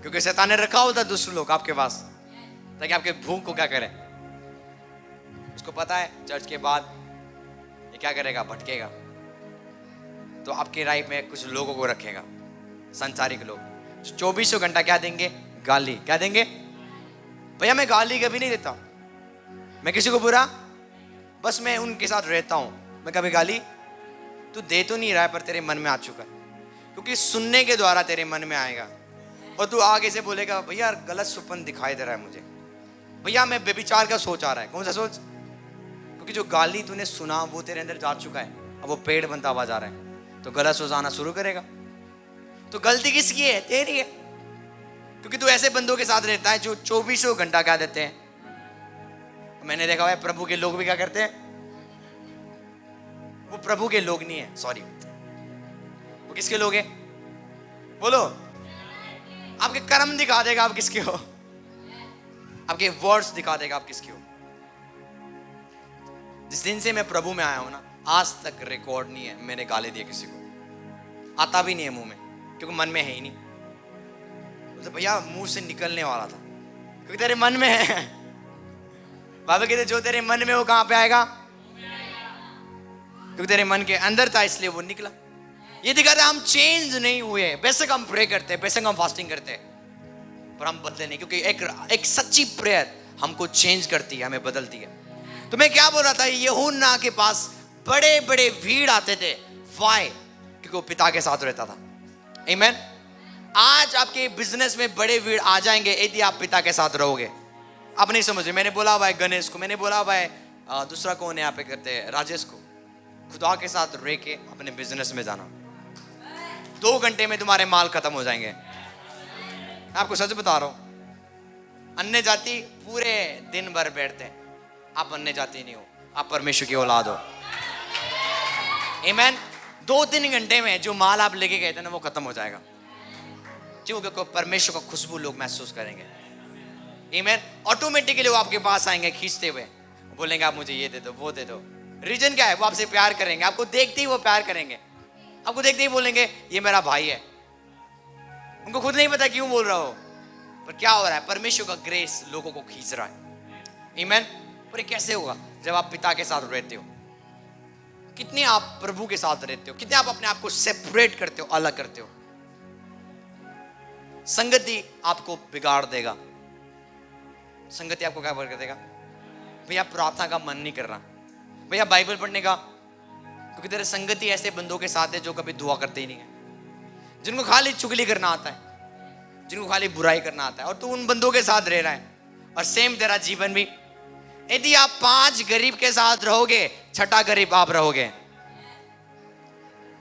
क्योंकि शैतान ने रखा होता दुष्ट लोग आपके पास ताकि आपके भूख को क्या करें। उसको पता है चर्च के बाद ये क्या करेगा? भटकेगा। तो आपकी लाइफ में कुछ लोगों को रखेगा, संसारिक लोग, 24 घंटा क्या देंगे? गाली। क्या देंगे? भैया मैं गाली कभी नहीं देता, मैं किसी को बुरा, बस मैं उनके साथ रहता हूं। मैं कभी गाली तू दे तो नहीं रहा है, पर तेरे मन में आ चुका है, क्योंकि सुनने के द्वारा तेरे मन में आएगा और तू आगे से बोलेगा भैया गलत सुपन दिखाई दे रहा है मुझे। भैया मैं व्यभिचार का सोच आ रहा है। कौन सा सोच? क्योंकि जो गाली तूने सुना वो तेरे अंदर जा चुका है, अब वो पेड़ बनता हुआ जा रहा है, तो गलत सोच आना शुरू करेगा। तो गलती किसकी है? तेरी है। क्योंकि तू ऐसे बंदों के साथ रहता है जो 24 घंटा क्या देते हैं। मैंने देखा है प्रभु के लोग भी क्या करते हैं, वो प्रभु के लोग नहीं है, सॉरी, वो किसके लोग हैं? बोलो। आपके कर्म दिखा देगा आप किसके हो, आपके वर्ड्स दिखा देगा आप किसके हो। जिस दिन से मैं प्रभु में आया हूं ना, आज तक रिकॉर्ड नहीं है मैंने गाली दिए किसी को, आता भी नहीं है मुंह में, क्योंकि मन में है ही नहीं। तो भैया मुंह से निकलने वाला था, क्योंकि तेरे मन में है। बाबा कहते जो तेरे मन में वो कहां पे आएगा? क्योंकि तेरे मन के अंदर था इसलिए वो निकला। ये दिखाता है हम चेंज नहीं हुए। बेशक हम प्रे करते हैं, बेशक हम फास्टिंग करते हैं, पर हम बदले नहीं। क्योंकि एक सच्ची प्रेयर हमको चेंज करती है, हमें बदलती है। तो मैं क्या बोल रहा था, यूहन्ना के पास बड़े बड़े भीड़ आते थे। वाई? क्योंकि वो पिता के साथ रहता था। आमीन। आज आपके बिजनेस में बड़े भीड़ आ जाएंगे यदि आप पिता के साथ रहोगे। आप नहीं समझ रहे। मैंने बोला हुआ है गणेश को, मैंने बोला हुआ है दूसरा कौन है यहाँ पे करते हैं, राजेश को, खुदा के साथ रह के अपने बिजनेस में जाना। 2 घंटे में तुम्हारे माल खत्म हो जाएंगे। आपको सच बता रहा हूं। अन्य जाति पूरे दिन भर बैठते हैं, आप अन्य जाति नहीं हो, आप परमेश्वर की औलाद हो। आमीन। 2-3 घंटे में जो माल आप लेके गए थे ना, वो खत्म हो जाएगा। क्योंकि परमेश्वर का खुशबू लोग महसूस करेंगे। आमीन। ऑटोमेटिकली वो आपके पास आएंगे खींचते हुए, बोलेंगे आप मुझे ये दे दो, वो दे दो। रीजन क्या है? वो आपसे प्यार करेंगे। आपको देखते ही वो प्यार करेंगे, आपको देखते ही बोलेंगे ये मेरा भाई है। उनको खुद नहीं पता क्यों बोल रहा हो, पर क्या हो रहा है? परमेश्वर का ग्रेस लोगों को खींच रहा है। आमीन। पर ये कैसे होगा? जब आप पिता के साथ रहते हो। कितने आप प्रभु के साथ रहते हो, कितने आप अपने आप को सेपरेट करते हो, अलग करते हो। संगति आपको बिगाड़ देगा। संगति आपको क्या कर देगा? भैया प्रार्थना का मन नहीं कर रहा, भैया बाइबल पढ़ने का, क्योंकि तेरे संगति ऐसे बंदों के साथ है जो कभी दुआ करते ही नहीं है, जिनको खाली चुगली करना आता है, जिनको खाली बुराई करना आता है, और तू उन बंदों के साथ रह रहा है। और सेम तेरा जीवन भी। यदि आप 5 गरीब के साथ रहोगे, 6ठा गरीब आप रहोगे।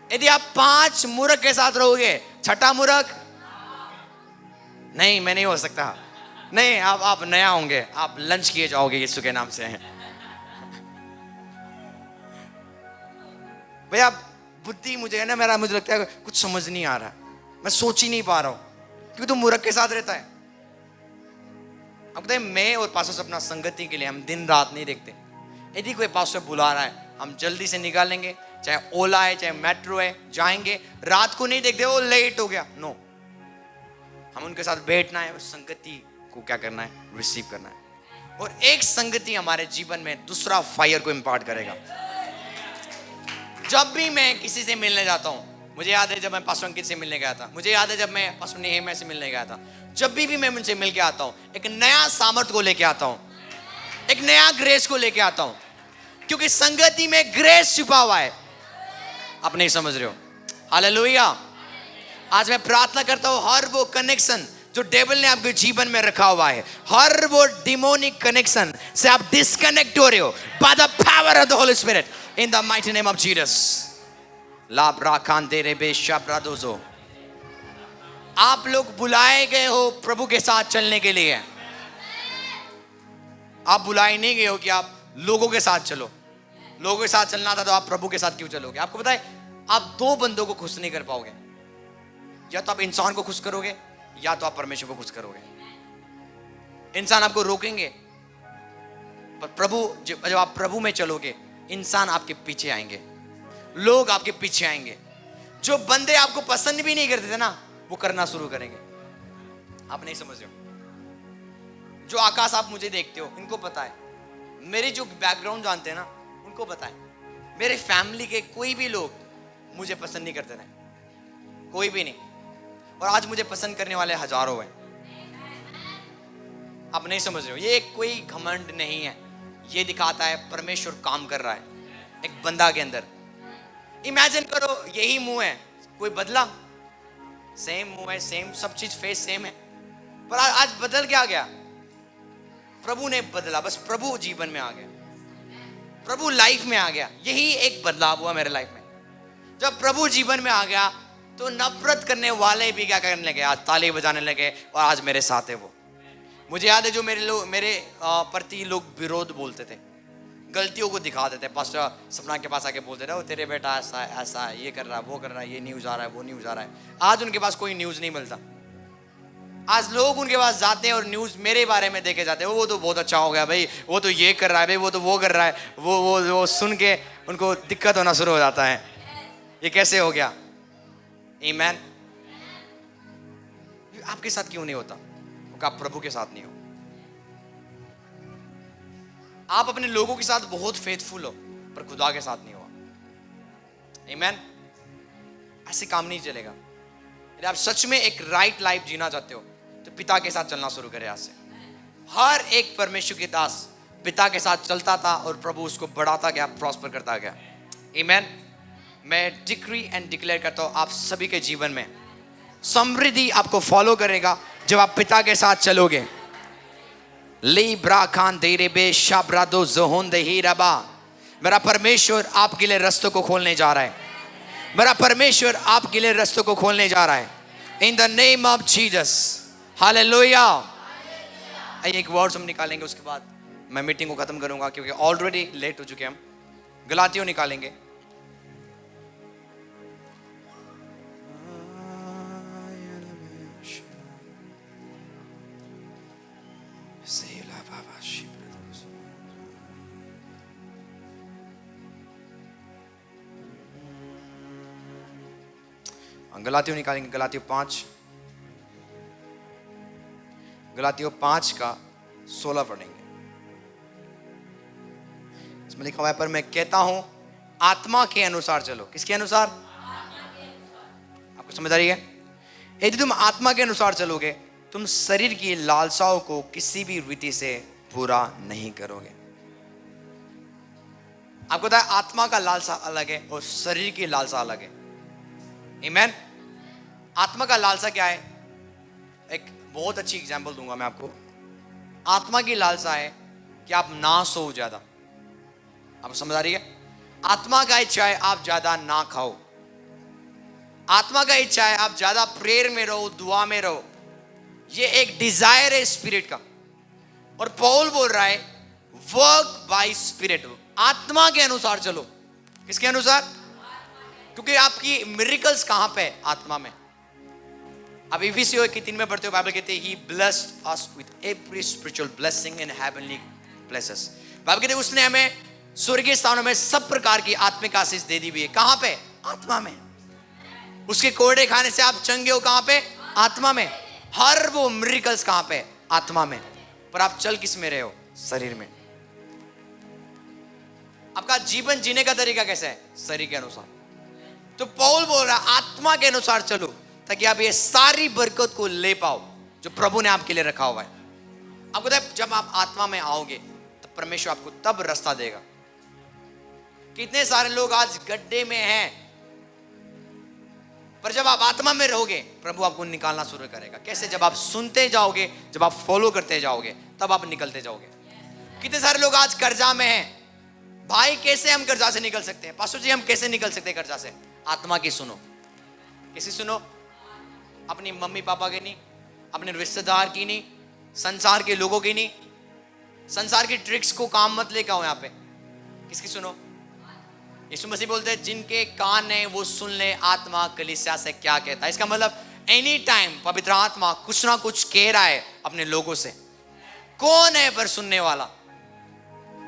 यदि आप 5 मूर्ख के साथ रहोगे, 6ठा मूर्ख नहीं। मैं नहीं हो सकता। नहीं, आप नया होंगे, आप लंच किए जाओगे यीशु के नाम से। भैया बुद्धि मुझे है ना, मुझे लगता है कुछ समझ नहीं आ रहा, मैं सोच ही नहीं पा रहा हूं, क्योंकि तू मूर्ख के साथ रहता है। अब कहते हैं मैं और पास्टर अपना संगति के लिए हम दिन रात नहीं देखते। यदि कोई पास्टर बुला रहा है, हम जल्दी से निकालेंगे, चाहे ओला है चाहे मेट्रो है, जाएंगे। रात को नहीं देखते वो लेट हो गया, नो। हम उनके साथ बैठना है और संगति को क्या करना है? रिसीव करना है। और एक संगति हमारे जीवन में दूसरा फायर को इंपार्ट करेगा। जब भी मैं किसी से मिलने जाता हूं, मुझे याद है जब मैं पास्टर अंकित से मिलने गया था, मुझे याद है जब मैं पास्टर नेहमिया से मिलने गया था, जब भी मैं उनसे मिल के आता हूं, एक नया सामर्थ को लेके आता हूं, एक नया ग्रेस को लेके आता हूं, क्योंकि संगति में ग्रेस छुपा हुआ है। आप नहीं समझ रहे हो? हालेलुया। आज मैं प्रार्थना करता हूं, हर वो कनेक्शन जो डेविल ने आपके जीवन में रखा हुआ है, हर वो डिमोनिक कनेक्शन से आप डिस्कनेक्ट हो रहे हो by the power of the Holy Spirit, in the mighty name of Jesus. ला ब्राकांदे रे बेशाब्रादोजो। आप लोग बुलाए गए हो प्रभु के साथ चलने के लिए। आप बुलाए नहीं गए हो कि आप लोगों के साथ चलो। लोगों के साथ चलना था तो आप प्रभु के साथ क्यों चलोगे? आपको पता है आप 2 बंदों को खुश नहीं कर पाओगे, या तो आप इंसान को खुश करोगे या तो आप परमेश्वर को खुश करोगे। इंसान आपको रोकेंगे, पर प्रभु जब आप प्रभु में चलोगे, इंसान आपके पीछे आएंगे, लोग आपके पीछे आएंगे। जो बंदे आपको पसंद भी नहीं करते थे ना, वो करना शुरू करेंगे। आप नहीं समझ रहे हो? जो आकाश आप मुझे देखते हो, इनको पता है, मेरी जो बैकग्राउंड जानते हैं ना, उनको पता है, मेरे फैमिली के कोई भी लोग मुझे पसंद नहीं करते थे, कोई भी नहीं। और आज मुझे पसंद करने वाले हजारों हैं। आप नहीं समझ रहे हो? ये कोई घमंड नहीं है, ये दिखाता है परमेश्वर काम कर रहा है एक बंदा के अंदर। इमेजिन करो यही मुंह है, कोई बदला? सेम मुंह है, सेम सब चीज, फेस सेम है, पर आज बदल क्या गया? प्रभु ने बदला, बस प्रभु जीवन में आ गया, प्रभु लाइफ में आ गया। यही एक बदलाव हुआ मेरे लाइफ में। जब प्रभु जीवन में आ गया तो नफरत करने वाले भी क्या करने लगे, आज ताली बजाने लगे और आज मेरे साथ है वो। मुझे याद है जो मेरे प्रति लोग विरोध बोलते थे, गलतियों को दिखाते थे, पास्टर सपना के पास आके बोलते थे, वो तेरे बेटा ऐसा है, ऐसा है, ये कर रहा है, वो कर रहा है, ये न्यूज़ आ रहा है, वो न्यूज़ आ रहा है। आज उनके पास कोई न्यूज़ नहीं मिलता। आज लोग उनके पास जाते हैं और न्यूज़ मेरे बारे में देखे जाते हैं, वो तो बहुत अच्छा हो गया भाई, वो तो ये कर रहा है भाई, वो तो वो कर रहा है, वो सुन के उनको दिक्कत होना शुरू हो जाता है, ये कैसे हो गया। आमीन। आपके साथ क्यों नहीं होता? क्योंकि आप प्रभु के साथ नहीं हो। आप अपने लोगों के साथ बहुत फेथफुल हो पर खुदा के साथ नहीं हो। आमीन। ऐसे काम नहीं चलेगा। यदि आप सच में एक राइट लाइफ जीना चाहते हो तो पिता के साथ चलना शुरू करें। आज से हर एक परमेश्वर के दास पिता के साथ चलता था और प्रभु उसको बढ़ाता गया, प्रॉस्पर करता गया। आमीन। मैं डिक्री एंड डिक्लेयर करता हूं, आप सभी के जीवन में समृद्धि आपको फॉलो करेगा जब आप पिता के साथ चलोगे। लीब्रा खान देरे बे शाब्रादो जोहोन दही रबा। मेरा परमेश्वर आपके लिए रास्तों को खोलने जा रहा है। मेरा परमेश्वर आपके लिए रास्तों को खोलने जा रहा है। In the name of Jesus, hallelujah. आइए एक वर्ड्स हम निकालेंगे, उसके बाद मैं मीटिंग को खत्म करूंगा क्योंकि ऑलरेडी लेट हो चुके हैं हम। गलातियों निकालेंगे। गलातियों निकालेंगे। गलातियों 5 का 16 पढ़ेंगे। इसमें लिखा हुआ है, पर मैं कहता हूं आत्मा के अनुसार चलो। किसके अनुसार? आपको समझ आ रही है? यदि तुम आत्मा के अनुसार चलोगे तुम शरीर की लालसाओं को किसी भी रीति से पूरा नहीं करोगे। आपको पता है आत्मा का लालसा अलग है और शरीर की लालसा अलग है। आमीन। आत्मा का लालसा क्या है? एक बहुत अच्छी एग्जांपल दूंगा मैं आपको। आत्मा की लालसा है कि आप ना सो ज्यादा। आपको समझ आ रही है? आत्मा का इच्छा है आप ज्यादा ना खाओ। आत्मा का इच्छा है आप ज्यादा प्रेयर में रहो, दुआ में रहो। ये एक डिजायर है स्पिरिट का। और पौल बोल रहा है वर्क बाय स्पिरिट, आत्मा के अनुसार चलो। किसके अनुसार? क्योंकि आपकी मिरेकल्स कहां पे है? आत्मा में। अब इफिसियों 1:3 में पढ़ते हो, बाइबल कहते हैं he blessed us with every spiritual blessing in heavenly places। Bible कहते हैं उसने हमें स्वर्गीय स्थानों में सब प्रकार की आत्मिक आशीष दे दी हुई है। कहां पे? आत्मा में। उसके कोड़े खाने से आप चंगे हो। कहां पे? आत्मा में। हर वो मिरेकल्स कहां पे? आत्मा में। पर आप चल किस में रहे हो? शरीर में। आपका जीवन जीने का तरीका कैसा है? शरीर के अनुसार। तो पौल बोल रहा है आत्मा के अनुसार चलो ताकि आप ये सारी बरकत को ले पाओ जो प्रभु ने आपके लिए रखा हुआ है। आपको पता है जब आप आत्मा में आओगे तो परमेश्वर आपको तब रास्ता देगा। कितने सारे लोग आज गड्ढे में हैं, पर जब आप आत्मा में रहोगे प्रभु आपको निकालना शुरू करेगा। कैसे? जब आप सुनते जाओगे, जब आप फॉलो करते जाओगे तब आप निकलते जाओगे। कितने सारे लोग आज कर्जा में हैं। भाई कैसे हम कर्जा से निकल सकते हैं? पास्टर जी हम कैसे निकल सकते हैं कर्जा से? आत्मा की सुनो। किसी सुनो? अपनी मम्मी पापा की नहीं, अपने रिश्तेदार की नहीं, संसार के लोगों की नहीं। संसार की ट्रिक्स को काम मत लेकर आओ यहाँ पे। किसकी सुनो? यीशु मसीह बोलते हैं जिनके कान है वो सुन ले आत्मा कलीसिया से क्या कहता है। इसका मतलब एनी टाइम पवित्र आत्मा कुछ ना कुछ कह रहा है अपने लोगों से। कौन है पर सुनने वाला?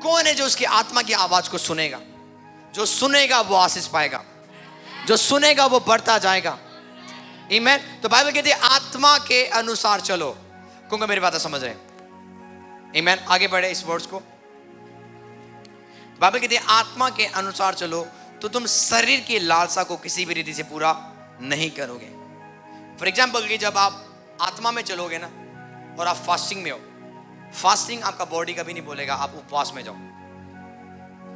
कौन है जो उसकी आत्मा की आवाज को सुनेगा? जो सुनेगा वो आशीष पाएगा, जो सुनेगा वो बढ़ता जाएगा। आमीन। तो बाइबल कहती है आत्मा के अनुसार चलो। क्योंकि मेरी बात समझ रहे हैं? आमीन। आगे बढ़े इस वर्ड्स को। बाइबल कहती है आत्मा के अनुसार चलो तो तुम शरीर की लालसा को किसी भी रीति से पूरा नहीं करोगे। फॉर एग्जाम्पल कि जब आप आत्मा में चलोगे ना और आप फास्टिंग में हो, फास्टिंग आपका बॉडी कभी नहीं बोलेगा आप उपवास में जाओ।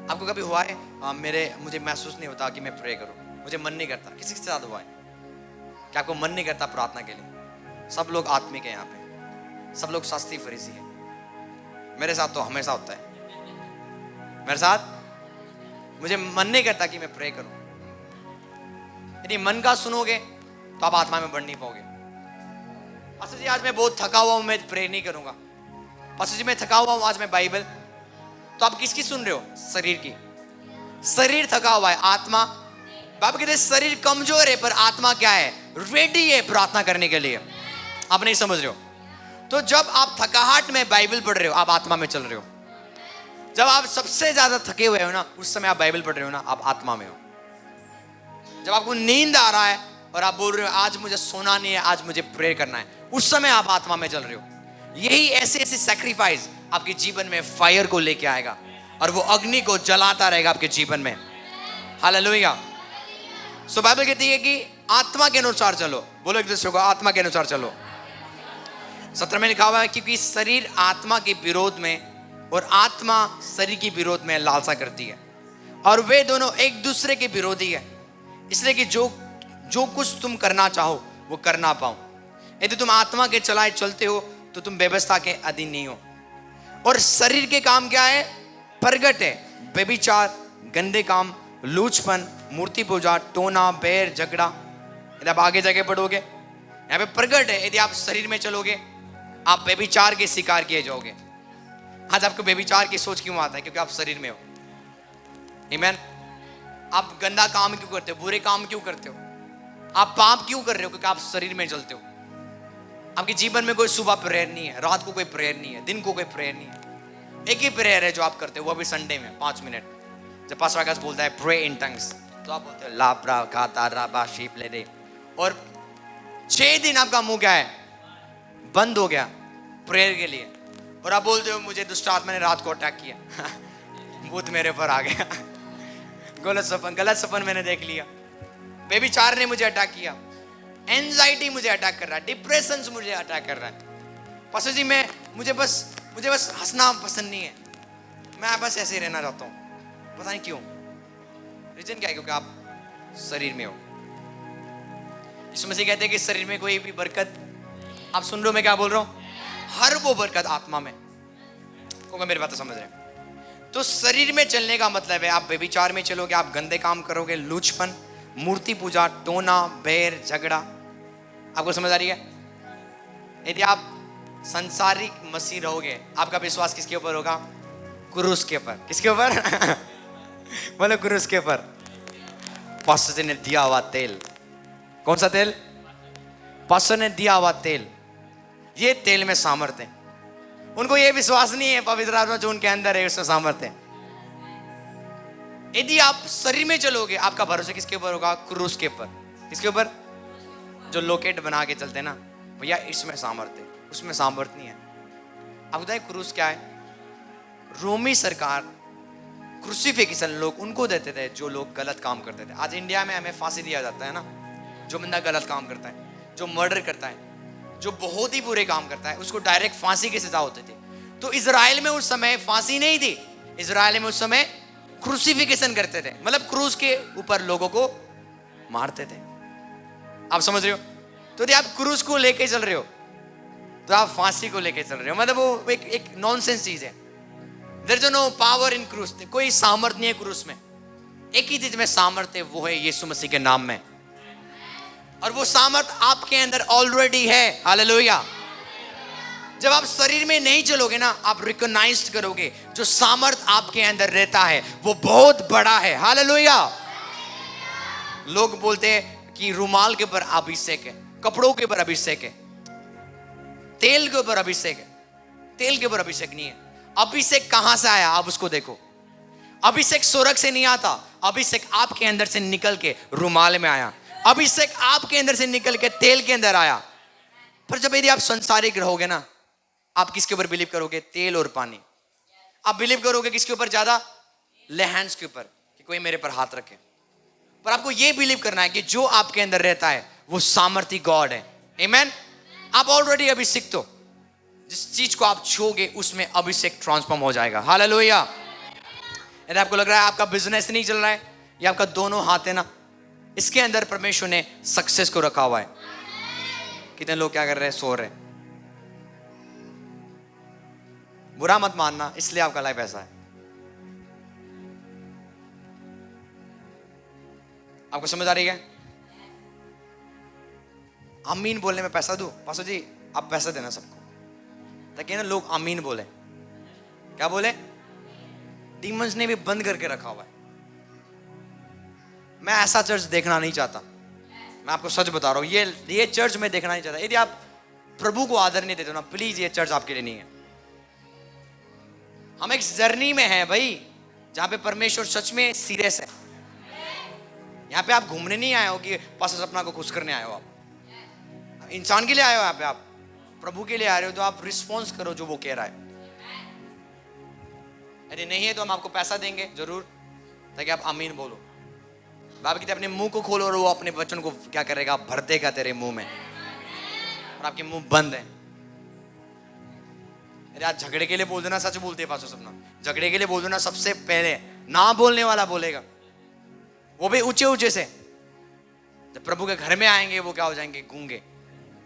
आपको कभी हुआ है मुझे महसूस नहीं होता कि मैं प्रे करूं, मुझे मन नहीं करता? किसी के साथ हुआ है क्या आपको मन नहीं करता प्रार्थना के लिए? सब लोग आत्मिक है यहाँ पे, सब लोग शास्त्री फरीसी है। मेरे साथ तो हमेशा होता है। मेरे साथ मुझे मन नहीं करता कि मैं प्रे करूं। यदि मन का सुनोगे तो आप आत्मा में बढ़ नहीं पाओगे। पास्टर जी आज मैं बहुत थका हुआ हूं, मैं प्रे नहीं करूंगा। पास्टर जी मैं थका हुआ हूं, आज मैं बाइबल। तो आप किसकी सुन रहे हो? शरीर की। शरीर थका हुआ है, आत्मा, बाबा कहते हैं शरीर कमजोर है पर आत्मा क्या है? रेडी है प्रार्थना करने के लिए। आप नहीं समझ रहे हो। तो जब आप थकाहट में बाइबल पढ़ रहे हो, आप आत्मा में चल रहे हो। जब आप सबसे ज्यादा थके हुए हो ना, उस समय आप बाइबल पढ़ रहे हो ना, आप आत्मा में हो। जब आपको नींद आ रहा है और आप बोल रहे हो आज मुझे सोना नहीं है, आज मुझे प्रेयर करना है, उस समय आप आत्मा में चल रहे हो। यही ऐसे ऐसे सैक्रिफाइस आपके जीवन में फायर को लेके आएगा और वो अग्नि को जलाता रहेगा आपके जीवन में। हालेलुया। सो बाइबल कहती है कि आत्मा के अनुसार चलो। बोलो एक दूसरे को, आत्मा के अनुसार चलो। 17 में लिखा हुआ है क्योंकि शरीर आत्मा के विरोध में और आत्मा शरीर के विरोध में लालसा करती है और वे दोनों एक दूसरे के विरोधी है, इसलिए कि जो कुछ तुम करना चाहो वो कर ना पाओ। यदि तुम आत्मा के चलाए चलते हो तो तुम व्यवस्था के अधीन नहीं हो। और शरीर के काम क्या है? प्रगट है, व्यभिचार, गंदे काम, लूचपन, मूर्ति पूजा, टोना, बैर, झगड़ा। यदि आप आगे जाके पढ़ोगे यहाँ पे प्रगट है, यदि आप शरीर में चलोगे आप व्यभिचार के शिकार किए जाओगे। आज आपको व्यभिचार की सोच क्यों आता है? क्योंकि आप शरीर में हो। आमीन। आप गंदा काम क्यों करते हो? बुरे काम क्यों करते हो? आप पाप क्यों कर रहे हो? क्योंकि आप शरीर में चलते हो। आपके जीवन में कोई सुबह प्रेयर नहीं है, रात को कोई प्रेयर नहीं है, दिन को कोई प्रेयर नहीं है। एक ही प्रेयर है जो आप करते हो, वो भी संडे में 5 मिनट। जब पास्टर आकाश बोलता है प्रे इन टंग्स, तो आप बोलते हो लाब्रा काता राबा शीप ले दे। और 6 दिन आपका मुंह क्या है? बंद हो गया प्रेयर के लिए। और आप बोलते हो मुझे दुष्ट आत्मा ने रात को अटैक किया भूत मेरे पर आ गया गलत सपन मैंने देख लिया, व्यभिचार ने मुझे अटैक किया, एंजाइटी मुझे अटैक कर रहा है, डिप्रेशन मुझे अटैक कर रहा है। पास्टर जी मुझे बस हंसना पसंद नहीं है, मैं बस ऐसे ही रहना चाहता हूँ। पता नहीं क्यों, रीजन क्या है? क्योंकि आप शरीर में हो। यीशु मसीह कहते हैं कि शरीर में कोई भी बरकत, आप सुन रहे हो मैं क्या बोल रहा हूँ? हर वो बरकत आत्मा में। को मेरी बात समझ रहे हैं? तो शरीर में चलने का मतलब है आप व्यभिचार में चलोगे, आप गंदे काम करोगे, लूचपन, मूर्ति पूजा, टोना, बैर, झगड़ा। आपको समझ आ रही है? यदि आप संसारिक मसीह रहोगे, आपका विश्वास किसके ऊपर होगा? क्रूस के ऊपर। किसके ऊपर? बोलो क्रूस के ऊपर। पास्टर जी ने दिया हुआ तेल। कौन सा तेल? पास्टर ने दिया हुआ तेल। ये तेल में सामर्थ्य है। उनको ये विश्वास नहीं है पवित्र आत्मा जो उनके अंदर है उसमें सामर्थ्य है। यदि आप शरीर में चलोगे, आपका भरोसा किसके ऊपर होगा? क्रूस के ऊपर। किसके ऊपर? जो लोकेट बना के चलते ना, भैया इसमें सामर्थ्य है, उसमें सामर्थ्य नहीं है। आप बताएं क्रूस क्या है? रोमी सरकार क्रूसिफिक्शन लोग उनको देते थे जो लोग गलत काम करते थे। आज इंडिया में हमें फांसी दिया जाता है ना, जो बंदा गलत काम करता है, जो मर्डर करता है, जो बहुत ही बुरे काम करता है, उसको डायरेक्ट फांसी की सजा होती थी। तो इजराइल में उस समय फांसी नहीं थी, इजराइल में उस समय क्रूसिफिकेशन करते थे, मतलब क्रूस के ऊपर लोगों को मारते थे। आप समझ रहे हो? तो यदि आप क्रूस को लेके चल रहे हो तो आप फांसी को लेके चल रहे हो, मतलब वो एक नॉनसेंस चीज है। There is no power in क्रूस। कोई सामर्थ्य नहीं है क्रूस में। एक ही चीज में सामर्थ्य है, वो है यीशु मसीह के नाम में। और वो सामर्थ आपके अंदर ऑलरेडी है। हालेलुया। जब आप शरीर में नहीं चलोगे ना, आप रिकॉग्नाइज करोगे जो सामर्थ आपके अंदर रहता है वो बहुत बड़ा है। हालेलुया। लोग बोलते हैं कि रुमाल के ऊपर अभिषेक है, कपड़ों के ऊपर अभिषेक है, तेल के ऊपर अभिषेक है। तेल के ऊपर अभिषेक नहीं है। अभिषेक कहां से आया? आप उसको देखो। अभिषेक स्वर्ग से नहीं आता, अभिषेक आपके अंदर से निकल के रुमाल में आया। अभिषेक आपके अंदर से निकल के तेल के अंदर आया। पर जब यदि आप संसारिक रहोगे ना, आप किसके ऊपर बिलीव करोगे? तेल और पानी। आप बिलीव करोगे किसके ऊपर ज्यादा? ले हैंड्स के ऊपर, कि कोई मेरे पर हाथ रखे। पर आपको यह बिलीव करना है कि जो आपके अंदर रहता है वो सामर्थी गॉड है। आमीन। आप ऑलरेडी अभिषेक, तो जिस चीज को आप छूओगे उसमें अभिषेक ट्रांसफॉर्म हो जाएगा। हालेलुया। यदि आपको लग रहा है आपका बिजनेस नहीं चल रहा है, या आपका दोनों हाथ है ना, इसके अंदर परमेश्वर ने सक्सेस को रखा हुआ है। कितने लोग क्या कर रहे हैं? सो रहे हैं। बुरा मत मानना, इसलिए आपका लाइफ ऐसा है। आपको समझ आ रही है? आमीन बोलने में पैसा दूं? पास्टर जी आप पैसा देना सबको, ताकि ना लोग आमीन बोले। क्या बोले? डीमंस ने भी बंद करके रखा हुआ है। मैं ऐसा चर्च देखना नहीं चाहता, मैं आपको सच बता रहा हूं, ये चर्च में देखना नहीं चाहता। यदि आप प्रभु को आदर नहीं देते ना, प्लीज ये चर्च आपके लिए नहीं है। हम एक जर्नी में हैं भाई, जहां पे परमेश्वर सच में सीरियस है। यहाँ पे आप घूमने नहीं आए हो कि पास्टर सपना को खुश करने आए हो। आप इंसान के लिए आए हो, यहाँ पे आप प्रभु के लिए आ रहे हो, तो आप रिस्पॉन्स करो जो वो कह रहा है। यदि नहीं है तो हम आपको पैसा देंगे जरूर, ताकि आप आमीन बोलो। बाबा कहते अपने मुंह को खोलो और वो अपने वचन को क्या करेगा? भर देगा तेरे मुंह में, और आपके मुंह बंद है। अरे आज झगड़े के लिए बोल देना, सच बोलते हैं पास्टर सपना, झगड़े के लिए बोल देना, सबसे पहले ना बोलने वाला बोलेगा, वो भी ऊंचे ऊंचे से। जब प्रभु के घर में आएंगे वो क्या हो जाएंगे? गूंगे।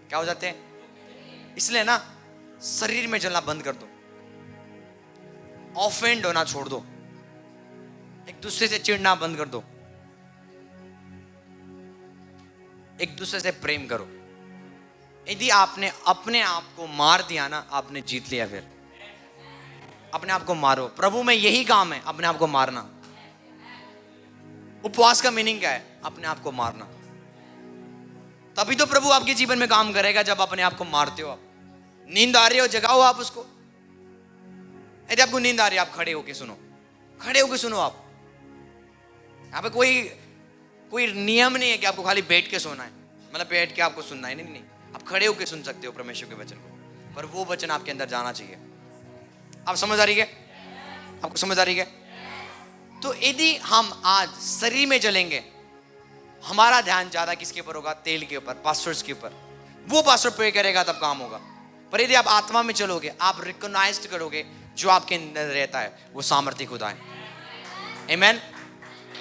क्या हो जाते हैं? इसलिए ना शरीर में जलना बंद कर दो, ऑफेंड होना छोड़ दो, एक दूसरे से चिढ़ना बंद कर दो, एक दूसरे से प्रेम करो। यदि आपने अपने आप को मार दिया ना, आपने जीत लिया। फिर अपने आप को मारो, प्रभु में यही काम है, अपने आप को मारना। उपवास का मीनिंग क्या है? अपने आप को मारना। तभी तो प्रभु आपके जीवन में काम करेगा, जब अपने आप को मारते हो। आप नींद आ रही हो, जगाओ आप उसको। यदि आपको नींद आ रही है, आप खड़े होके सुनो, खड़े होके सुनो। आप यहाँ पे कोई नियम नहीं है कि आपको खाली बैठ के सोना है, मतलब बैठ के आपको सुनना है। नहीं, आप खड़े होके सुन सकते हो परमेश्वर के वचन को, पर वो वचन आपके अंदर जाना चाहिए। आप समझ आ रही है? आपको समझ आ रही है? तो यदि हम आज शरीर में जलेंगे, हमारा ध्यान ज्यादा किसके ऊपर होगा? तेल के ऊपर, पास्टर्स के ऊपर। वो पास्टर प्रे करेगा तब काम होगा। पर यदि आप आत्मा में चलोगे, आप रिकॉग्नाइज करोगे जो आपके अंदर रहता है वो सामर्थ्य खुदा है। आमीन।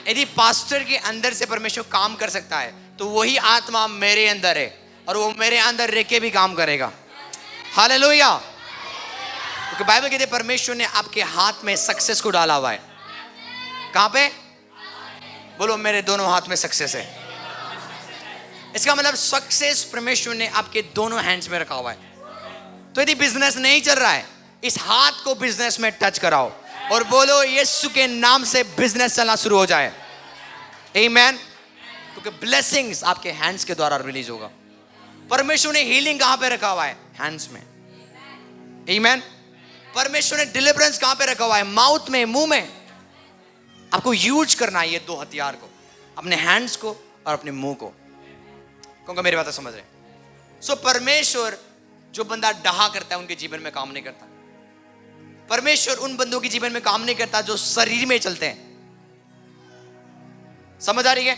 यदि पास्टर के अंदर से परमेश्वर काम कर सकता है, तो वही आत्मा मेरे अंदर है, और वो मेरे अंदर रह के भी काम करेगा। हालेलुया। क्योंकि बाइबल कहते हैं परमेश्वर ने आपके हाथ में सक्सेस को डाला हुआ है। कहां पे? बोलो, मेरे दोनों हाथ में सक्सेस है। इसका मतलब सक्सेस परमेश्वर ने आपके दोनों हैंड्स में रखा हुआ है। तो यदि बिजनेस नहीं चल रहा है, इस हाथ को बिजनेस में टच कराओ और बोलो यीशु के नाम से बिजनेस चलना शुरू हो जाए। आमीन। क्योंकि ब्लेसिंग्स आपके हैंड्स के द्वारा रिलीज होगा। परमेश्वर ने हीलिंग कहां पे रखा हुआ है? हैंड्स में। आमीन। परमेश्वर ने डिलीवरेंस कहां पे रखा हुआ है? माउथ में, मुंह में। आपको यूज करना है ये दो हथियार को, अपने हैंड्स को और अपने मुंह को। क्योंकि मेरी बात समझ रहे? सो परमेश्वर जो बंदा डहा करता है उनके जीवन में काम नहीं करता। परमेश्वर उन बंदों के जीवन में काम नहीं करता जो शरीर में चलते हैं। समझ आ रही है?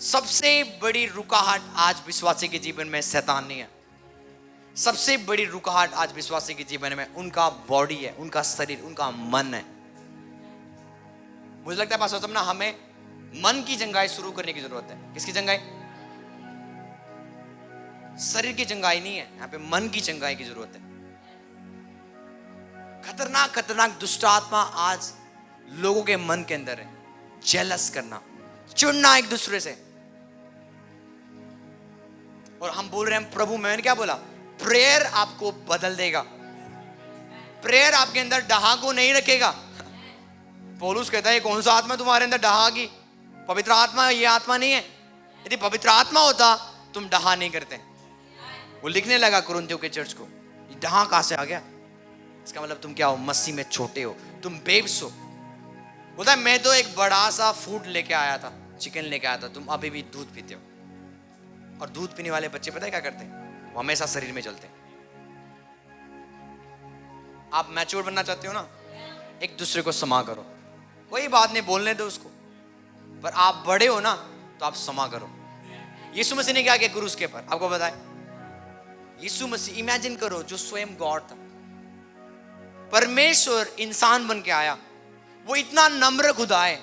सबसे बड़ी रुकावट आज विश्वासी के जीवन में शैतान नहीं है। सबसे बड़ी रुकावट आज विश्वासी के जीवन में उनका बॉडी है, उनका शरीर, उनका मन है। मुझे लगता है पास्टर साहब ना, हमें मन की जंगाई शुरू करने की जरूरत है। किसकी जंगाई? शरीर की जंगाई नहीं है, यहाँ पे मन की जंगाई की जरूरत है। खतरनाक खतरनाक दुष्ट आत्मा आज लोगों के मन के अंदर है। जेलस करना, चुनना एक दूसरे से। और हम बोल रहे हैं प्रभु, मैंने क्या बोला? प्रेयर आपको बदल देगा। प्रेयर आपके अंदर डहा को नहीं रखेगा। पौलुस कहता है कौन सा आत्मा तुम्हारे अंदर डहा की? पवित्र आत्मा। ये आत्मा नहीं है। यदि पवित्र आत्मा होता तुम डहा नहीं करते। वो लिखने लगा कुरिन्थियों के चर्च को, ये डहा कहां से आ गया? इसका मतलब तुम क्या हो? मसीह में छोटे हो, तुम बेब्स हो। बोलता है मैं तो एक बड़ा सा फूड लेके आया था, चिकन लेके आया था, तुम अभी भी दूध पीते हो। और दूध पीने वाले बच्चे पता है क्या करते हैं? वो हमेशा शरीर में चलते हैं। आप मैच्योर बनना चाहते हो ना, एक दूसरे को क्षमा करो। कोई बात नहीं, बोलने दो उसको। पर आप बड़े हो ना, तो आप क्षमा करो। यीशु मसीह ने क्या किया क्रूस के पर? आपको बताए? यीशु मसीह, इमेजिन करो, जो स्वयं गॉड था, परमेश्वर इंसान बन के आया। वो इतना नम्र खुदा है,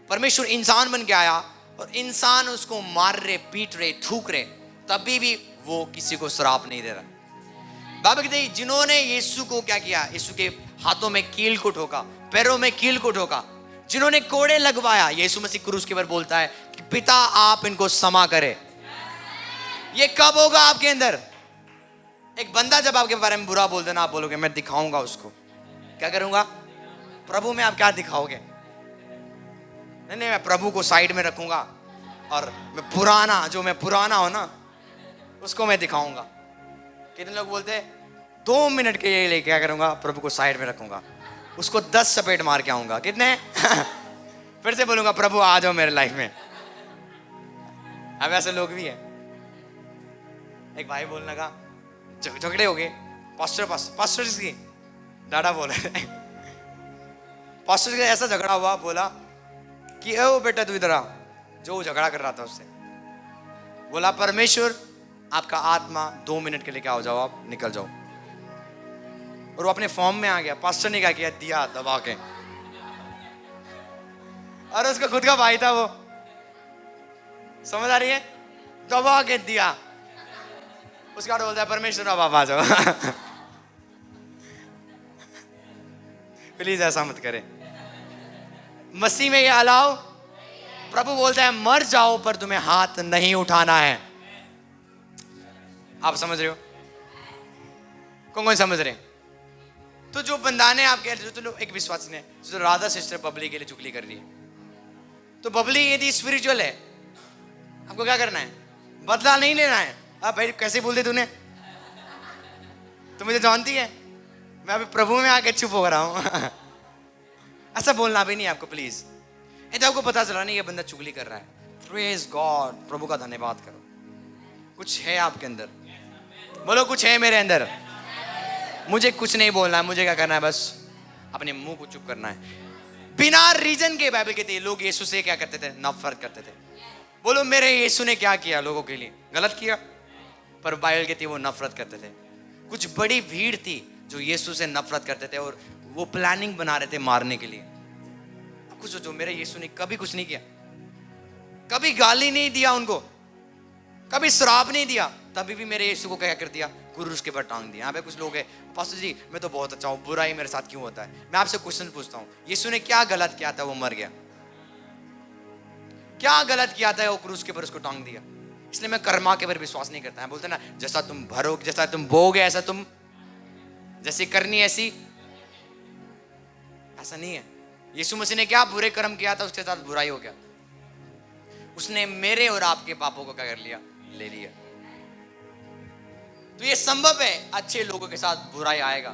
परमेश्वर इंसान बन के आया और इंसान उसको मार रहे, पीट रहे, थूक रहे, तभी भी वो किसी को श्राप नहीं दे रहा। बाइबल कहते हैं जिन्होंने यीशु को क्या किया? यीशु के हाथों में कील को ठोका, पैरों में कील को ठोका, जिन्होंने कोड़े लगवाया, यीशु मसीह क्रूस के ऊपर बोलता है कि पिता आप इनको क्षमा करे। ये कब होगा आपके अंदर? एक बंदा जब आपके बारे में बुरा बोल देना, आप बोलोगे मैं दिखाऊंगा उसको। क्या करूंगा? प्रभु में आप क्या दिखाओगे? नहीं नहीं, मैं प्रभु को साइड में रखूंगा और मैं पुराना हो ना, उसको मैं दिखाऊंगा। कितने लोग बोलते हैं 2 मिनट के लिए क्या करूंगा? प्रभु को साइड में रखूंगा, उसको 10 चपेट मार के आऊंगा। कितने? फिर से बोलूंगा प्रभु आ जाओ मेरे लाइफ में। अब ऐसे लोग भी हैं। एक भाई बोलने लगा, झगड़े हो गए पास्टर की डाटा बोले पास्टर का ऐसा झगड़ा हुआ, बोला कि ओ बेटा तू इधर आ, जो झगड़ा कर रहा था उससे बोला परमेश्वर आपका आत्मा 2 मिनट के लिए क्या हो जाओ, आप निकल जाओ। और वो अपने फॉर्म में आ गया। पास्टर ने क्या किया? दिया दबा के। और उसका खुद का भाई था वो, समझ आ रही है? दबा के दिया। उसके बाद बोलता है परमेश्वर अब आप आ जाओ। प्लीज ऐसा मत करें, मसीह में ये अलाउ। प्रभु बोलता है मर जाओ पर तुम्हें हाथ नहीं उठाना है। आप समझ रहे हो? कौन समझ रहे हैं? तो जो बंदा ने आपके जो एक विश्वासी ने जो राधा सिस्टर बबली के लिए चुगली कर रही है, तो बबली यदि स्पिरिचुअल है, आपको क्या करना है? बदला नहीं लेना है। अब भाई कैसे बोल दे तूने, तो मुझे जानती है, मैं अभी प्रभु में आके चुप हो रहा हूं। ऐसा बोलना भी नहीं आपको प्लीज। यदि आपको पता चला नहीं ये बंदा चुगली कर रहा है, प्रेज गॉड, प्रभु का धन्यवाद करो। कुछ है आपके अंदर, बोलो कुछ है मेरे अंदर। मुझे कुछ नहीं बोलना है, मुझे क्या करना है? बस अपने मुंह को चुप करना है। बिना रीजन के बाइबल कहती है लोग यीशु से क्या करते थे? नफरत करते थे। बोलो मेरे यीशु ने क्या किया लोगों के लिए? गलत किया, पर बाइबल कहती है वो नफरत करते थे। कुछ बड़ी भीड़ थी जो यीशु से नफरत करते थे और वो प्लानिंग बना रहे थे मारने के लिए। अब कुछ सोचो, मेरे यीशु ने कभी कुछ नहीं किया, कभी गाली नहीं दिया उनको, कभी श्राप नहीं दिया, तभी भी मेरे यीशु को क्या कर दिया? क्रूस के ऊपर टांग दिया। यहाँ पे कुछ लोग हैं, पास्टर जी मैं तो बहुत अच्छा हूँ, बुराई मेरे साथ क्यों होता है? मैं आपसे क्वेश्चन पूछता हूँ, यीशु ने क्या गलत किया था वो मर गया? क्या गलत किया था वो क्रूस के ऊपर उसको टांग दिया? इसलिए मैं कर्मा के ऊपर विश्वास नहीं करता है। बोलते ना जैसा तुम भरोगे, जैसा तुम बोगे ऐसा तुम, जैसी करनी ऐसी। ऐसा नहीं है। यीशु मसीह ने क्या बुरे कर्म किया था, उसके साथ बुराई हो गया। उसने मेरे और आपके पापों को क्या कर लिया? ले लिया। तो ये संभव है अच्छे लोगों के साथ बुराई आएगा,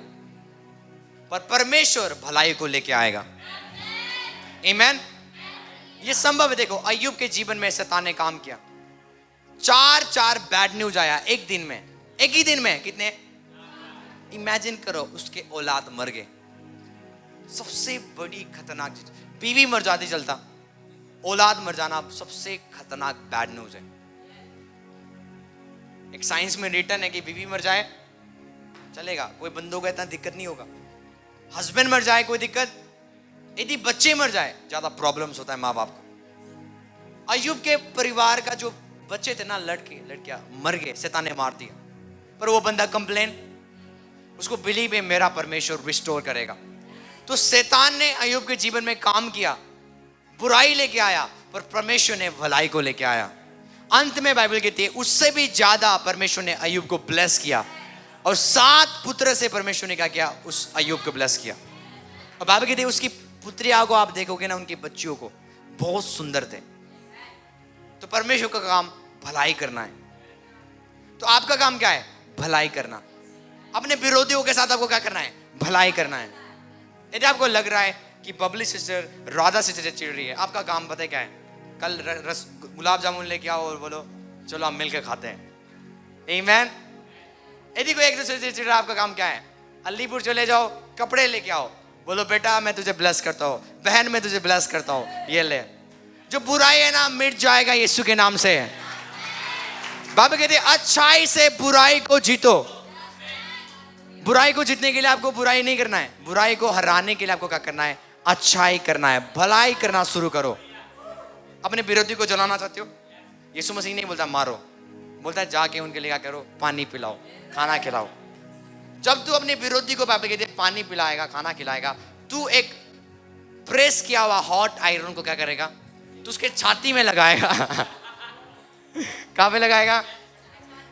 पर परमेश्वर भलाई को लेके आएगा। आमीन। ये संभव है। देखो अय्यूब के जीवन में शैतान ने काम किया, 4 बैड न्यूज आया एक दिन में, एक ही दिन में। कितने? इमेजिन करो, उसके औलाद मर गए। सबसे बड़ी खतरनाक चीज, बीवी मर जाती चलता, औलाद मर जाना सबसे खतरनाक बैड न्यूज है। एक साइंस में रिटर्न है कि बीवी मर जाए चलेगा, कोई बंदों को इतना दिक्कत नहीं होगा। हस्बैंड मर जाए कोई दिक्कत, यदि बच्चे मर जाए ज्यादा प्रॉब्लम्स होता है माँ बाप को। अय्यूब के परिवार का जो बच्चे थे ना, लड़कियां मर गए, शैतान ने मार दिया। पर वो बंदा कंप्लेन, उसको बिलीव है मेरा परमेश्वर रिस्टोर करेगा। तो शैतान ने अय्यूब के जीवन में काम किया, बुराई लेके आया, पर परमेश्वर ने भलाई को लेके आया। अंत में बाइबल कहती है उससे भी ज्यादा परमेश्वर ने अय्यूब को ब्लेस किया, और 7 पुत्र से परमेश्वर ने क्या किया? उस अय्यूब को ब्लेस किया। और बाइबल कहती है उसकी पुत्रियों को आप देखोगे ना, उनके बच्चियों को बहुत सुंदर थे। तो परमेश्वर का काम भलाई करना है। तो आपका काम क्या है? भलाई करना। अपने विरोधियों के साथ आपको क्या करना है? भलाई करना है। यदि आपको लग रहा है कि बबली सिस्टर राधा सिस्टर से चिढ़ रही है, आपका काम पता है क्या है? कल रस गुलाब जामुन लेके आओ और बोलो चलो हम मिलकर खाते हैं। आमीन। यदि कोई एक दूसरे से चिढ़ रहा, आपका काम क्या है? अलीपुर चले जाओ, कपड़े लेके आओ, बोलो बेटा मैं तुझे ब्लेस करता हूँ, बहन मैं तुझे ब्लेस करता हूँ, ये ले। जो बुराई है ना मिट जाएगा यीशु के नाम से। बाइबल कहती है अच्छाई से बुराई को जीतो। बुराई को जीतने के लिए आपको बुराई नहीं करना है, बुराई को हराने के लिए आपको क्या करना है? अच्छाई करना है, भलाई करना शुरू करो। अपने विरोधी को जलाना चाहते हो, यीशु मसीह नहीं बोलता मारो, बोलता है जाके उनके लिए क्या करो? पानी पिलाओ, खाना खिलाओ। जब तू अपने विरोधी को बाइबल कहती है पानी पिलाएगा, खाना खिलाएगा, तू एक प्रेस किया हुआ हॉट आयरन को क्या करेगा? तू उसके छाती में लगाएगा। कहाँ पे लगाएगा?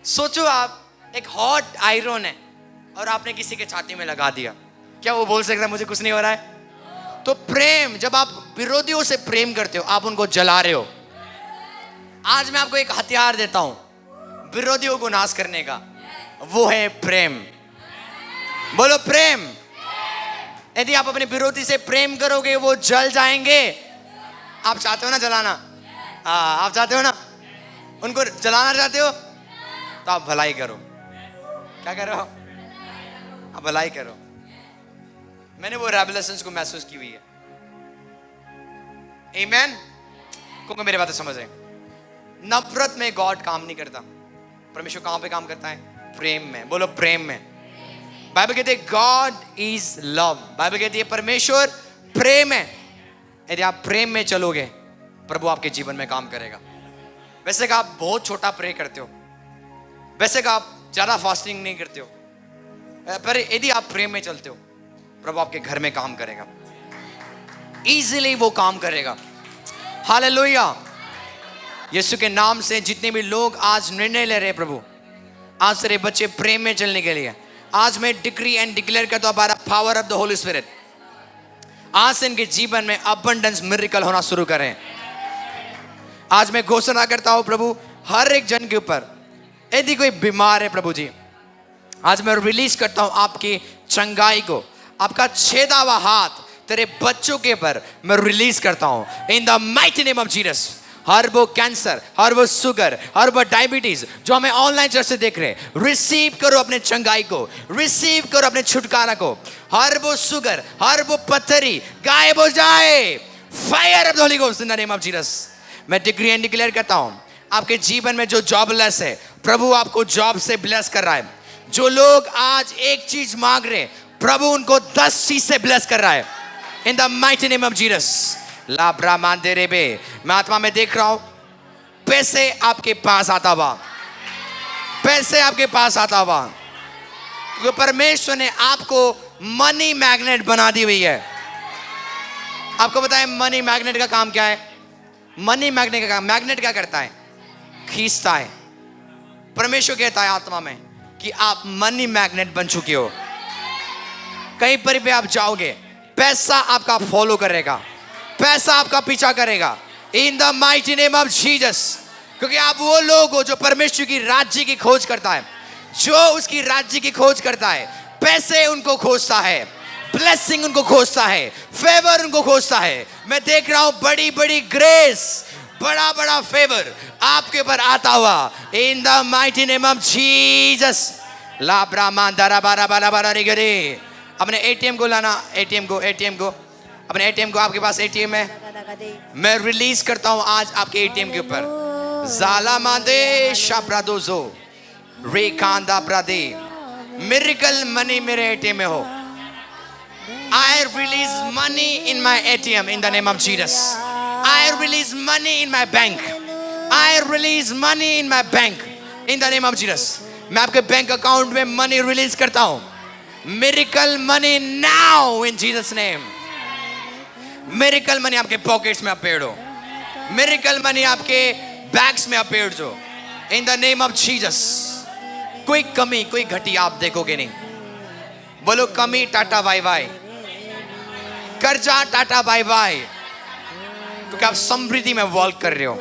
सोचो आप, एक हॉट आयरन है और आपने किसी के छाती में लगा दिया, क्या वो बोल सकता है मुझे कुछ नहीं हो रहा है? तो प्रेम, जब आप विरोधियों से प्रेम करते हो, आप उनको जला रहे हो। आज मैं आपको एक हथियार देता हूं विरोधियों को नाश करने का, वो है प्रेम। बोलो प्रेम। यदि आप अपने विरोधी से प्रेम करोगे वो जल जाएंगे। आप चाहते हो ना जलाना? आप चाहते हो ना उनको जलाना? चाहते हो तो आप भलाई करो। क्या करो? आप भलाई करो। मैंने वो रेवलेशंस को महसूस की हुई है। आमीन। क्योंकि मेरे बातें समझ रहे, नफरत में गॉड काम नहीं करता। परमेश्वर कहां पे काम करता है? प्रेम में। बोलो प्रेम में। बाइबल कहती है गॉड इज लव। बाइबल कहती है परमेश्वर प्रेम है। यदि आप प्रेम में चलोगे, प्रभु आपके जीवन में काम करेगा। वैसे का आप बहुत छोटा प्रे करते हो, वैसे का आप ज्यादा फास्टिंग नहीं करते हो, पर यदि आप प्रेम में चलते हो, प्रभु आपके घर में काम करेगा। इजीली वो काम करेगा। हालेलुया। यीशु के नाम से जितने भी लोग आज निर्णय ले रहे हैं, प्रभु आज तेरे बच्चे प्रेम में चलने के लिए, आज मैं डिक्री एंड डिक्लेयर करता हूं bye the power of the Holy spirit, आज से इनके जीवन में अबंडेंस मिरेकल होना शुरू करें। आज मैं घोषणा करता हूं प्रभु हर एक जन के ऊपर, यदि कोई बीमार है प्रभु जी, आज मैं रिलीज करता हूं आपकी चंगाई को। आपका छेदा हुआ हाथ तेरे बच्चों के ऊपर मैं रिलीज करता हूं in the mighty name of Jesus. हर वो कैंसर, हर वो शुगर, हर वो डायबिटीज जो हमें ऑनलाइन चर्च से देख रहे हैं, रिसीव करो अपने चंगाई को, रिसीव करो अपने छुटकारा को। हर वो शुगर, हर वो पत्थरी गायब हो जाए। Fire of the Holi ghost in the name of Jesus. मैं डिक्री एंड डिक्लेयर करता हूं आपके जीवन में जो जॉबलेस है, प्रभु आपको जॉब से ब्लेस कर रहा है। जो लोग आज एक चीज मांग रहे, प्रभु उनको 10 चीज से ब्लेस कर रहा है in the mighty name of Jesus. लाब्रा मानते रे बे, मैं आत्मा में देख रहा हूं पैसे आपके पास आता हुआ, पैसे आपके पास आता हुआ, क्योंकि परमेश्वर ने आपको मनी मैग्नेट बना दी हुई है। आपको पता है मनी मैग्नेट का काम क्या है? मनी मैग्नेट का काम, मैग्नेट क्या करता है? खींचता है। परमेश्वर कहता है आत्मा में कि आप मनी मैग्नेट बन चुके हो। कहीं पर भी आप जाओगे, पैसा आपका फॉलो करेगा, पैसा आपका पीछा करेगा इन the mighty name of Jesus. क्योंकि आप वो लोग हो जो परमेश्वर की राज्य की खोज करता है, जो उसकी राज्य की खोज करता है। पैसे उनको खोजता है, ब्लेसिंग उनको खोजता है, फेवर उनको खोजता है। मैं देख रहा हूं बड़ी बड़ी ग्रेस, बड़ा बड़ा फेवर आपके ऊपर आता हुआ इन the mighty name of Jesus. लाब्रा मांदारा बारा बारा बारा रिगरे। अपने एटीएम को लाना, एटीएम को अपने एटीएम को, आपके पास एटीएम है, मैं रिलीज करता हूं आज आपके एटीएम के ऊपर। ज़ाला मांदे शाब्रादोजो रेकांदा ब्रादे, मिरेकल मनी मेरे एटीएम में हो। I release money in my ATM in the name of Jesus. I release money in my bank. I release money in my bank in the name of Jesus. मैं आपके bank account में money release करता हूं। Miracle money now in Jesus name. Miracle money आपके pockets में appear हो, Miracle money आपके bags में अपेयर हो in the name of Jesus. कोई कमी, कोई घटी आप देखोगे नहीं। बोलो कमी टाटा बाय बाय, कर्जा टाटा बाय बाय, क्योंकि आप समृद्धि में वॉल्क कर रहे हो,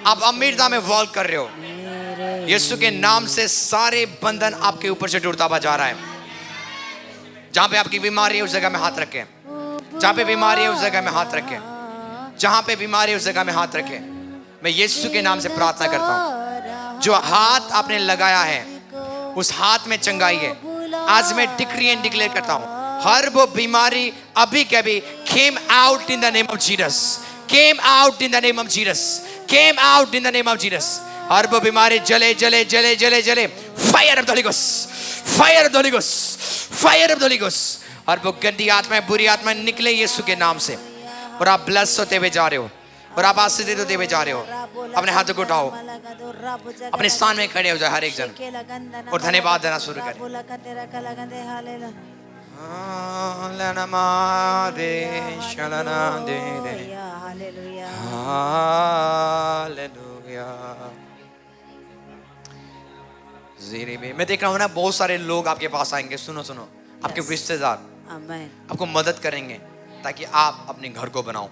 आप अमीरता में वॉल्क कर रहे हो। यीशु के नाम से सारे बंधन आपके ऊपर से टूटता हुआ जा रहा है। जहां पे आपकी बीमारी है उस जगह में हाथ रखें, जहां पे बीमारी है उस जगह में हाथ रखें, जहां पे बीमारी है उस जगह में हाथ रखें। मैं यीशु के नाम से प्रार्थना करता हूं, जो हाथ आपने लगाया है उस हाथ में चंगाई है। आज मैं डिक्री एंड डिक्लेयर करता हूं, हर वो बीमारी अभी के अभी came out in the name of Jesus, came out in the name of Jesus, came out in the name of Jesus। हर वो बीमारी जले जले जले जले जले, fire of the Holi ghost, fire of the Holi ghost, fire of the Holi ghost. और वो गंदी आत्माएं, बुरी आत्माएं निकले यीशु के नाम से, और आप ब्लेस होते हुए जा रहे हो। और आप आज से देते हुए जा रहे हो। अपने हाथों को उठाओ, अपने स्थान में खड़े हो जाए हर एक जन, और धन्यवाद देना शुरू करें। मैं देख रहा हूँ ना, बहुत सारे लोग आपके पास आएंगे। सुनो सुनो, आपके रिश्तेदार आपको मदद करेंगे ताकि आप अपने घर को बनाओ।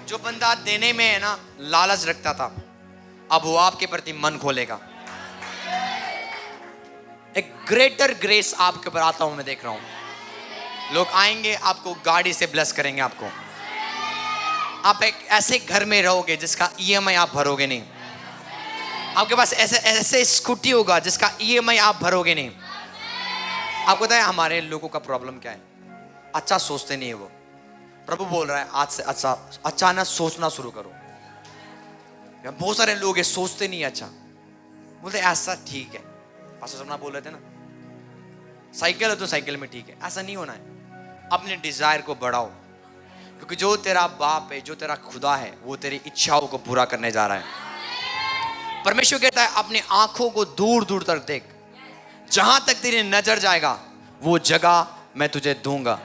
जो बंदा देने में है ना लालच रखता था, अब वो आपके प्रति मन खोलेगा। एक ग्रेटर ग्रेस आपके ऊपर आता हूं मैं देख रहा हूं। लोग आएंगे, आपको गाड़ी से ब्लेस करेंगे। आप एक ऐसे घर में रहोगे जिसका ईएमआई आप भरोगे नहीं। आपके पास ऐसे स्कूटी होगा जिसका ईएमआई आप भरोगे नहीं। आपको पता है हमारे लोगों का प्रॉब्लम क्या है? अच्छा सोचते नहीं है वो। प्रभु बोल रहा है आज से अच्छा ना सोचना शुरू करो। बहुत सारे लोग है सोचते नहीं अच्छा, बोलते ऐसा ठीक है। पास्टर सपना बोल रहे थे ना, साइकिल है तो साइकिल में ठीक है। ऐसा नहीं होना है। अपने डिजायर को बढ़ाओ, क्योंकि जो तेरा बाप है, जो तेरा खुदा है, वो तेरी इच्छाओं को पूरा करने जा रहा है। परमेश्वर कहता है अपनी आंखों को दूर दूर तक देख, जहां तक तेरी नजर जाएगा वो जगह मैं तुझे दूंगा।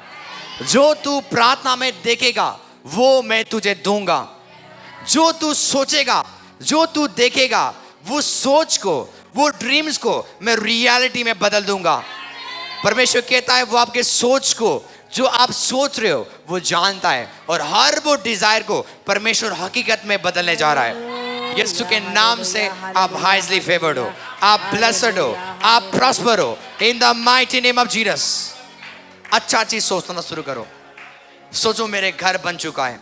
जो तू प्रार्थना में देखेगा वो मैं तुझे दूंगा। जो तू सोचेगा, जो तू देखेगा, वो सोच को, वो ड्रीम्स को मैं रियलिटी में बदल दूंगा। परमेश्वर कहता है वो आपके सोच को, जो आप सोच रहे हो, वो जानता है, और हर वो डिजायर को परमेश्वर हकीकत में बदलने जा रहा है। यीशु के नाम से आप हाईली फेवर्ड हो, आप ब्लेस्ड हो, आप प्रॉस्पर हो इन the mighty name of Jesus. अच्छा चीज सोचना शुरू करो। सोचो मेरे घर बन चुका है।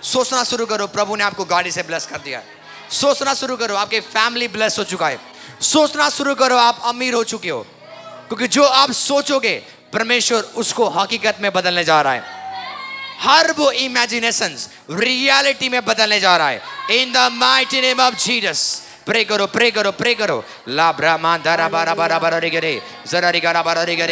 सोचना शुरू करो प्रभु ने आपको गाड़ी से ब्लेस कर दिया है। सोचना शुरू करो आपके फैमिली ब्लेस हो चुका है। सोचना शुरू करो आप अमीर हो चुके हो, क्योंकि जो आप सोचोगे परमेश्वर उसको हकीकत में बदलने जा रहा है। हर वो इमेजिनेशंस रियलिटी में बदलने जा रहा है in the mighty name of Jesus. Pray करो, प्रे करो, प्रे करो। ला ब्रह्मा दरा बारा बारा बारा रे गे रे जरा रे गारा बारा रे गे रे।